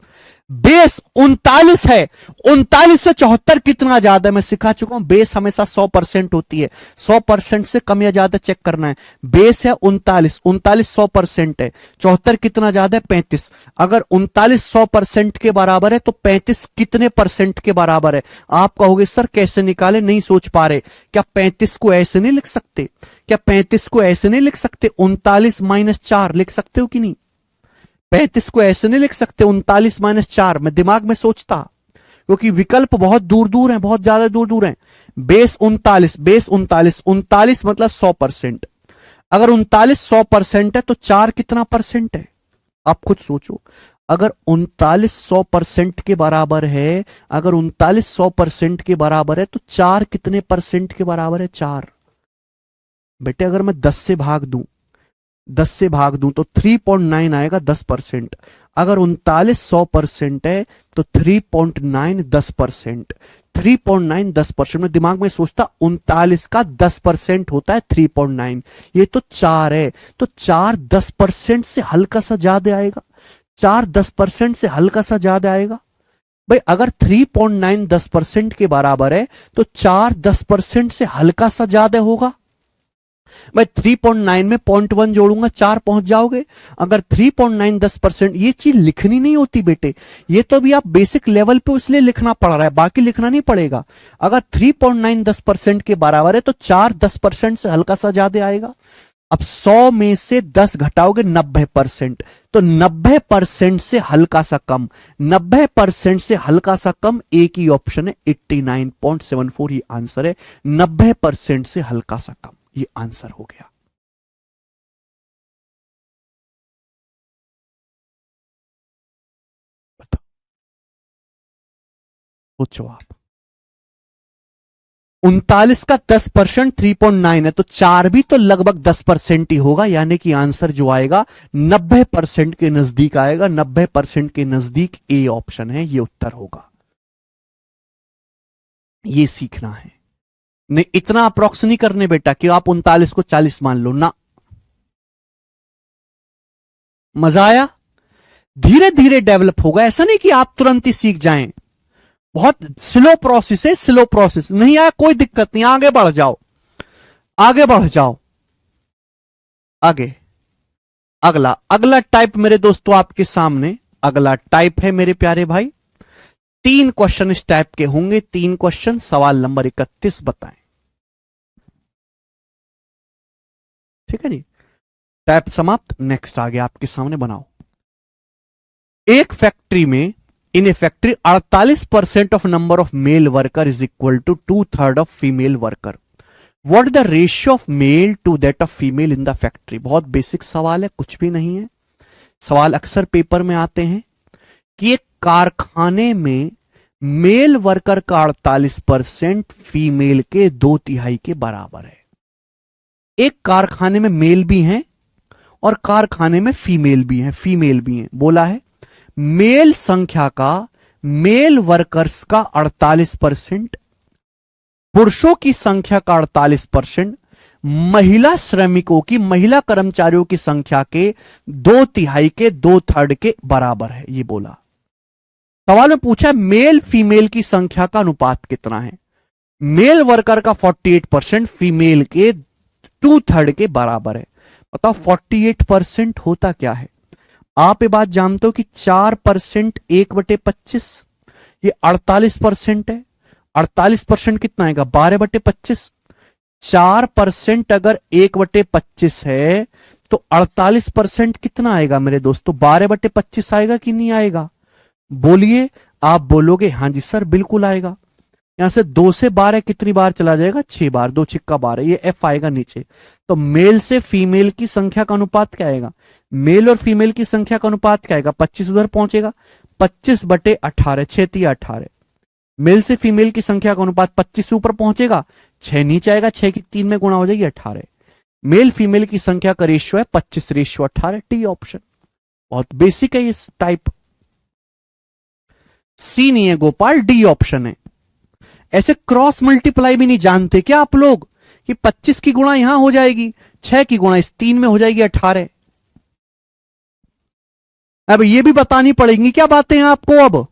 बेस 39 है, 39 से 74 कितना ज्यादा है, मैं सिखा चुका हूं। बेस हमेशा 100% होती है, 100% से कम या ज्यादा चेक करना है। बेस है 39, 39 100% है, 74 कितना ज्यादा है, 35। अगर 39 100% के बराबर है तो 35 कितने परसेंट के बराबर है? आप कहोगे सर कैसे निकाले, नहीं सोच पा रहे क्या? 35 को ऐसे नहीं लिख सकते क्या? 35 को ऐसे नहीं लिख सकते? 39 माइनस 4 लिख सकते हो कि नहीं? 35 को ऐसे नहीं लिख सकते 39 माइनस 4? मैं दिमाग में सोचता, क्योंकि विकल्प बहुत दूर दूर हैं, बहुत ज्यादा दूर दूर हैं। बेस 39, बेस 39, 39 मतलब 100%। अगर 39 100% है तो 4 कितना परसेंट है? आप खुद सोचो। अगर 39 100% के बराबर है, अगर 39 100% के बराबर है तो 4 कितने परसेंट के बराबर है? 4। बेटे अगर मैं 10 से भाग दूं, 10 से भाग दूं तो 3.9 आएगा, 10%। अगर 39 100% है तो 3.9 10%। 3.9 10%। में दिमाग में सोचता 39 का 10% होता है 3.9, ये तो 4 है, तो 4 10% से हल्का सा ज्यादा आएगा, 4 10% से हल्का सा ज्यादा आएगा। भाई अगर 3.9 10% के बराबर है तो 4 10% से हल्का सा ज्यादा होगा। मैं 3.9 में 0.1 जोड़ूंगा, 4 पहुंच जाओगे। अगर 3.9 10%, ये चीज लिखनी नहीं होती बेटे, ये तो भी आप बेसिक लेवल पे इसलिए लिखना पड़ रहा है, बाकी लिखना नहीं पड़ेगा। अगर 3.9 10% के बराबर है तो 4 10% से हल्का सा ज्यादा आएगा। अब 100 में से 10 घटाओगे 90%, तो 90% से हल्का सा कम, 90% से हल्का सा कम एक ही ऑप्शन है, 89.74 ये आंसर है। 90% से हल्का सा कम, ये आंसर हो गया। बताओ, सोचो आप। 39 का 10% 3.9 है, तो 4 भी तो लगभग 10% ही होगा, यानी कि आंसर जो आएगा 90% के नजदीक आएगा। 90% के नजदीक ए ऑप्शन है, ये उत्तर होगा। ये सीखना है, नहीं इतना अप्रोक्स नहीं करने बेटा कि आप 39 को 40 मान लो ना। मजा आया? धीरे धीरे डेवलप होगा, ऐसा नहीं कि आप तुरंत ही सीख जाएं। बहुत स्लो प्रोसेस है, स्लो प्रोसेस। नहीं आया कोई दिक्कत नहीं, आगे बढ़ जाओ, आगे बढ़ जाओ, आगे। अगला अगला टाइप मेरे दोस्तों आपके सामने, अगला टाइप है मेरे प्यारे भाई। 3 क्वेश्चन इस टाइप के होंगे, 3 क्वेश्चन। सवाल नंबर 31 बताएं। ठीक है जी, टाइप समाप्त। नेक्स्ट आ गया आपके सामने, बनाओ। एक फैक्ट्री में, in a factory 48% of number of male worker is equal to 2/3 of female worker. What the ratio of male to that of female in the factory. बहुत बेसिक सवाल है, कुछ भी नहीं है। सवाल अक्सर पेपर में आते हैं कि एक कारखाने में मेल वर्कर का 48% फीमेल के 2/3 के बराबर है। एक कारखाने में मेल भी हैं और कारखाने में फीमेल भी हैं, फीमेल भी हैं। बोला है मेल संख्या का, मेल वर्कर्स का 48%, पुरुषों की संख्या का 48%, महिला श्रमिकों की, महिला कर्मचारियों की संख्या के 2/3 के, 2/3 के बराबर है, ये बोला। सवाल में पूछा मेल फीमेल की संख्या का अनुपात कितना है। मेल वर्कर का 48%, फीमेल के 2/3 के बराबर है। बताओ 48% होता क्या है? आप ये बात जानते हो कि 4% 1/25, ये 48% है। 48% कितना आएगा? 12/25। 4% अगर 1/25 है तो 48% कितना आएगा मेरे दोस्तों? 12/25 आएगा कि नहीं आएगा? बोलिए। आप बोलोगे हां जी सर बिल्कुल आएगा। यहां से 2 से 12 कितनी बार चला जाएगा? 6 बार। 2 छिक्का 12, ये एफ आएगा नीचे। तो मेल से फीमेल की संख्या का अनुपात क्या आएगा? मेल और फीमेल की संख्या का अनुपात क्या आएगा? 25 उधर पहुंचेगा, 25/18, 6×3=18। मेल से फीमेल की संख्या का अनुपात 25 ऊपर पहुंचेगा, 6 नीचे आएगा, 6 की 3 में गुणा हो जाएगी 18। मेल फीमेल की संख्या का रेशियो है 25:18, टी ऑप्शन। बहुत बेसिक है ये टाइप। सी नहीं है गोपाल, डी ऑप्शन है। ऐसे क्रॉस मल्टीप्लाई भी नहीं जानते क्या आप लोग कि 25 की गुणा यहां हो जाएगी, 6 की गुणा इस 3 में हो जाएगी 18। अब ये भी बतानी पड़ेंगी क्या बातें आपको। अब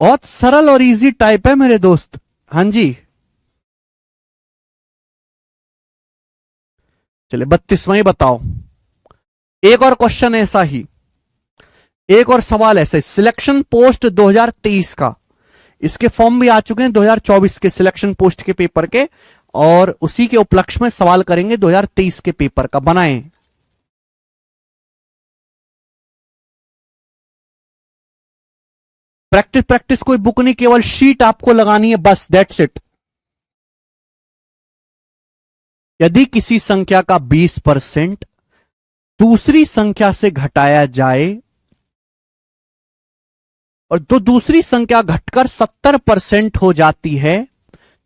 बहुत सरल और इजी टाइप है मेरे दोस्त। हाँ जी, चलिए 32वां बताओ। एक और क्वेश्चन ऐसा ही, एक और सवाल ऐसा, सिलेक्शन पोस्ट 2023 का, इसके फॉर्म भी आ चुके हैं 2024 के सिलेक्शन पोस्ट के पेपर के, और उसी के उपलक्ष्य में सवाल करेंगे 2023 के पेपर का। बनाएं। प्रैक्टिस प्रैक्टिस कोई बुक नहीं, केवल शीट आपको लगानी है बस, दैट्स इट। यदि किसी संख्या का 20% दूसरी संख्या से घटाया जाए और तो दूसरी संख्या घटकर 70% हो जाती है,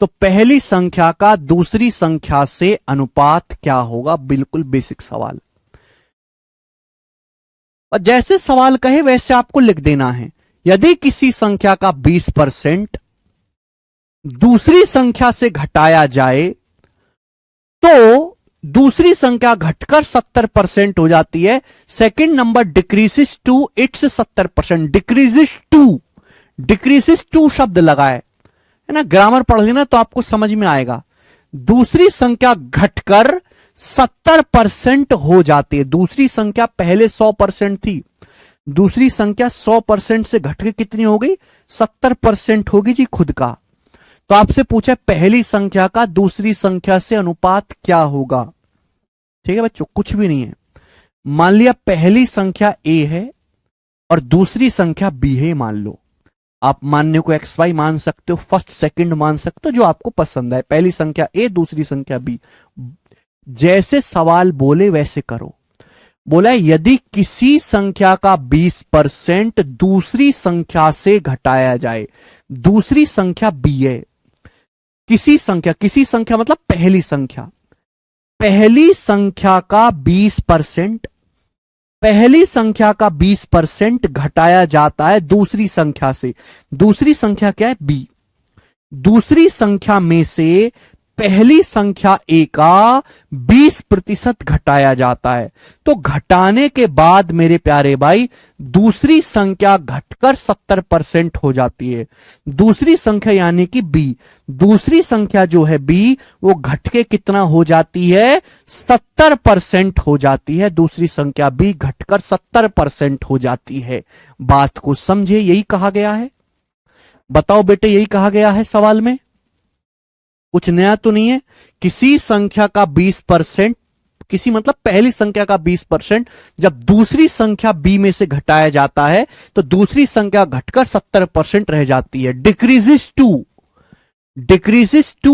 तो पहली संख्या का दूसरी संख्या से अनुपात क्या होगा। बिल्कुल बेसिक सवाल, और जैसे सवाल कहे वैसे आपको लिख देना है। यदि किसी संख्या का 20% दूसरी संख्या से घटाया जाए तो दूसरी संख्या घटकर 70% हो जाती है। Second number decreases to its 70%, decreases to शब्द लगाए है ना, ग्रामर पढ़ लेना तो आपको समझ में आएगा। दूसरी संख्या घटकर 70% हो जाती है। दूसरी संख्या पहले 100% थी, दूसरी संख्या 100% से घटकर कितनी हो गई, 70% होगी जी खुद का। तो आपसे पूछा पहली संख्या का दूसरी संख्या से अनुपात क्या होगा। ठीक है बच्चों, कुछ भी नहीं है। मान लिया पहली संख्या a है और दूसरी संख्या b है, मान लो। आप मानने को XY मान सकते हो, फर्स्ट सेकंड मान सकते हो, जो आपको पसंद है। पहली संख्या a, दूसरी संख्या b। जैसे सवाल बोले वैसे करो। बोला यदि किसी संख्या का 20% दूसरी संख्या से घटाया जाए, दूसरी संख्या b है, किसी संख्या मतलब पहली संख्या, पहली संख्या का 20%, पहली संख्या का 20% घटाया जाता है दूसरी संख्या से। दूसरी संख्या क्या है, b। दूसरी संख्या में से पहली संख्या a का 20% घटाया जाता है। तो घटाने के बाद मेरे प्यारे भाई दूसरी संख्या घटकर 70% हो जाती है। दूसरी संख्या यानी कि b, दूसरी संख्या जो है b वो घट के कितना हो जाती है, 70% हो जाती है। दूसरी संख्या b घटकर 70% हो जाती है। बात को समझे, यही कहा गया है। बताओ बेटे, यही कहा गया है सवाल में, कुछ नया तो नहीं है। किसी संख्या का 20%, किसी मतलब पहली संख्या का 20% जब दूसरी संख्या b में से घटाया जाता है तो दूसरी संख्या घटकर 70% रह जाती है। डिक्रीजेस टू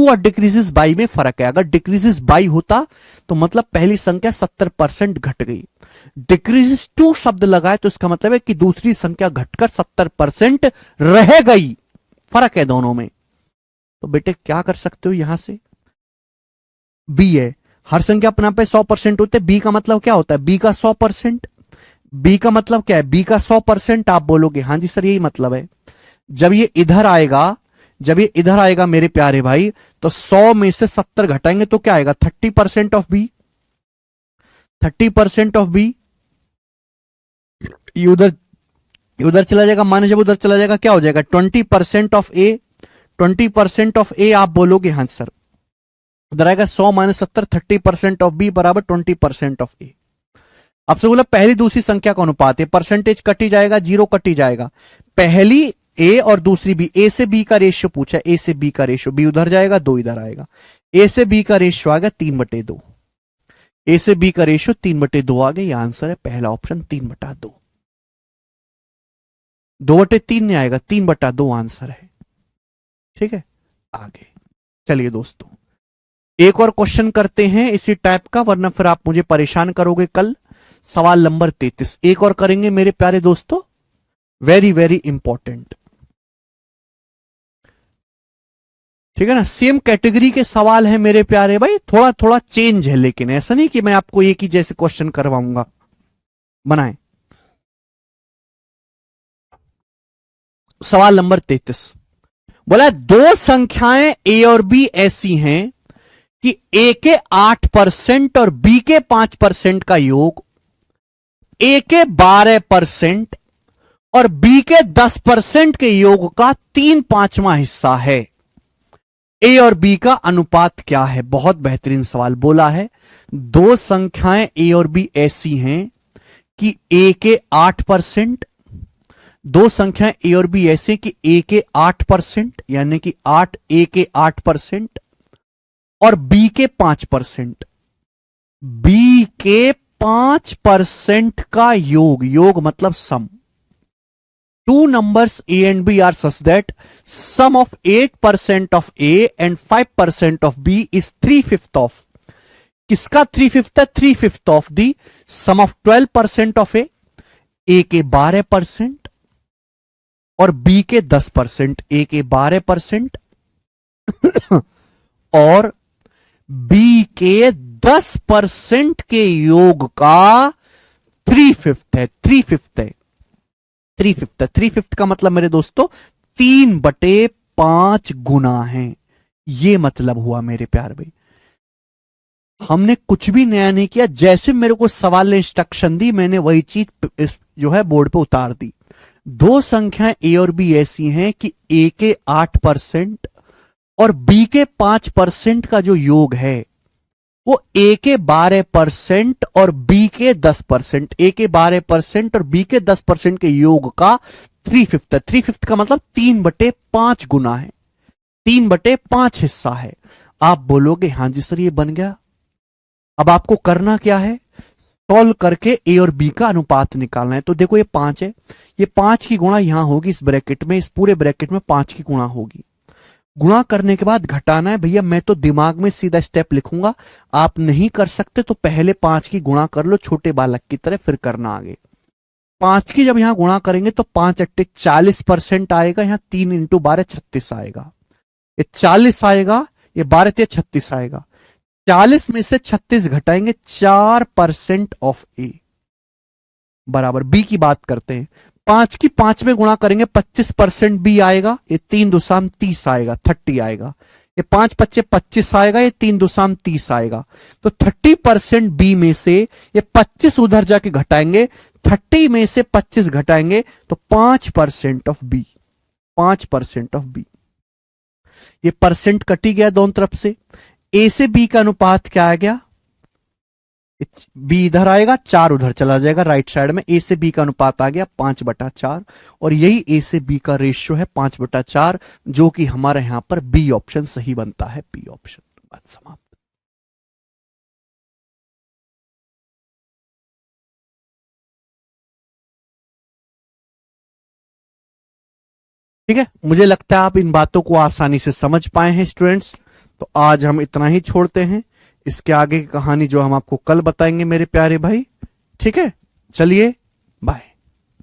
और डिक्रीजेस बाई में फर्क है। अगर डिक्रीजेस बाई होता तो मतलब पहली संख्या 70% घट गई। डिक्रीजेस टू शब्द लगाए तो इसका मतलब है कि दूसरी संख्या घटकर 70% रह गई। फर्क है दोनों में। तो बेटे क्या कर सकते हो, यहां से b है, हर संख्या अपने पे 100% होते हैं। b का मतलब क्या होता है, b का 100%। b का मतलब क्या है, b का 100%। आप बोलोगे हाँ जी सर यही मतलब है। जब ये इधर आएगा, जब ये इधर आएगा मेरे प्यारे भाई, तो 100 में से 70 घटाएंगे तो क्या आएगा, 30% ऑफ b। 30% ऑफ b ये उधर चला जाएगा, माने जब उधर चला जाएगा क्या हो जाएगा, 20% ऑफ a। 20% ऑफ a आप बोलोगे हाँ सर, उधर आएगा 100 माइनस 70, 30% ऑफ b बराबर 20% ऑफ a। आपसे बोला पहली दूसरी संख्या का अनुपात है, परसेंटेज कट ही जाएगा, जीरो कट ही जाएगा। पहली a और दूसरी b, a से b का रेशियो पूछा, a से b का रेशियो, b उधर जाएगा 2 इधर आएगा। a से b का रेशियो आ गया 3/2, a से b का रेशियो 3/2 आ गया। ये आंसर है पहला ऑप्शन 3/2। 2/3 नहीं आएगा, 3/2 आंसर है। ठीक है, आगे चलिए दोस्तों एक और क्वेश्चन करते हैं इसी टाइप का, वरना फिर आप मुझे परेशान करोगे कल। सवाल नंबर 33 एक और करेंगे मेरे प्यारे दोस्तों, वेरी वेरी इंपॉर्टेंट। ठीक है ना, सेम कैटेगरी के सवाल है मेरे प्यारे भाई, थोड़ा थोड़ा चेंज है, लेकिन ऐसा नहीं कि मैं आपको एक ही जैसे क्वेश्चन करवाऊंगा। बनाएं सवाल नंबर 33। बोला दो संख्याएं ए और बी ऐसी हैं कि ए के 8% और बी के 5% का योग ए के 12% और बी के 10% के योग का 3/5वां हिस्सा है। ए और बी का अनुपात क्या है? बहुत बेहतरीन सवाल बोला है। दो संख्याएं ए और बी ऐसी हैं कि ए के 8%, दो संख्याएं ए और बी ऐसे हैं कि ए के 8%, यानी कि 8 ए के 8% और बी के 5%, बी के 5% का योग, योग मतलब सम। Two numbers A and B are such that sum of 8% of A and 5% of B is 3/5 of, किसका 3/5 है? 3/5 of the sum of 12% of A के 12% और B के 10%, A के 12% और B के 10% के योग का 3/5 है। 3/5 है, 3/5 का मतलब मेरे दोस्तों 3/5 गुना है। ये मतलब हुआ मेरे प्यार भाई। हमने कुछ भी नया नहीं किया, जैसे मेरे को सवाल ने इंस्ट्रक्शन दी मैंने वही चीज जो है बोर्ड पे उतार दी। दो संख्याएं ए और बी ऐसी हैं कि ए के 8% और बी के 5% का जो योग है वो ए के 12% और बी के 10%, ए के 12% और बी के 10% के योग का 3/5 है। 3/5 का मतलब 3/5 गुना है, 3/5 हिस्सा है। आप बोलोगे हां जी सर ये बन गया। अब आपको करना क्या है? सॉल्व करके ए और बी का अनुपात निकालना है। तो देखो ये 5 है, ये 5 की गुणा यहां होगी इस ब्रैकेट में, इस पूरे ब्रैकेट में 5 की गुणा होगी। गुणा करने के बाद घटाना है। भैया मैं तो दिमाग में सीधा स्टेप लिखूंगा, आप नहीं कर सकते तो पहले 5 की गुणा कर लो छोटे बालक की तरह, फिर करना आगे। 5 की जब यहां गुणा करेंगे तो 5 अट्टे 40% आएगा, यहां 3 इंटू 12 36 आएगा, ये 40 आएगा, ये 12 ते 36 आएगा। 40 में से 36 घटाएंगे, 4% ऑफ ए बराबर बी की बात करते हैं। 5 की 5 में गुणा करेंगे 25% बी आएगा, ये 3 दुसाम 30 आएगा, 30 आएगा। ये 5 पच्चे 25 आएगा, ये 3 दुसाम 30 आएगा। तो 30% बी में से ये 25 उधर जाके घटाएंगे, 30 में से 25 घटाएंगे तो 5% ऑफ बी, 5% ऑफ बी। ये परसेंट कटी गया दोनों तरफ से। ए से बी का अनुपात क्या आ गया? बी इधर आएगा, 4 उधर चला जाएगा राइट साइड में। ए से बी का अनुपात आ गया 5/4 और यही ए से बी का रेशियो है 5/4, जो कि हमारे यहां पर बी ऑप्शन सही बनता है। बी ऑप्शन, बात समाप्त। ठीक है, मुझे लगता है आप इन बातों को आसानी से समझ पाए हैं स्टूडेंट्स। तो आज हम इतना ही छोड़ते हैं, इसके आगे की कहानी जो हम आपको कल बताएंगे मेरे प्यारे भाई। ठीक है, चलिए बाय।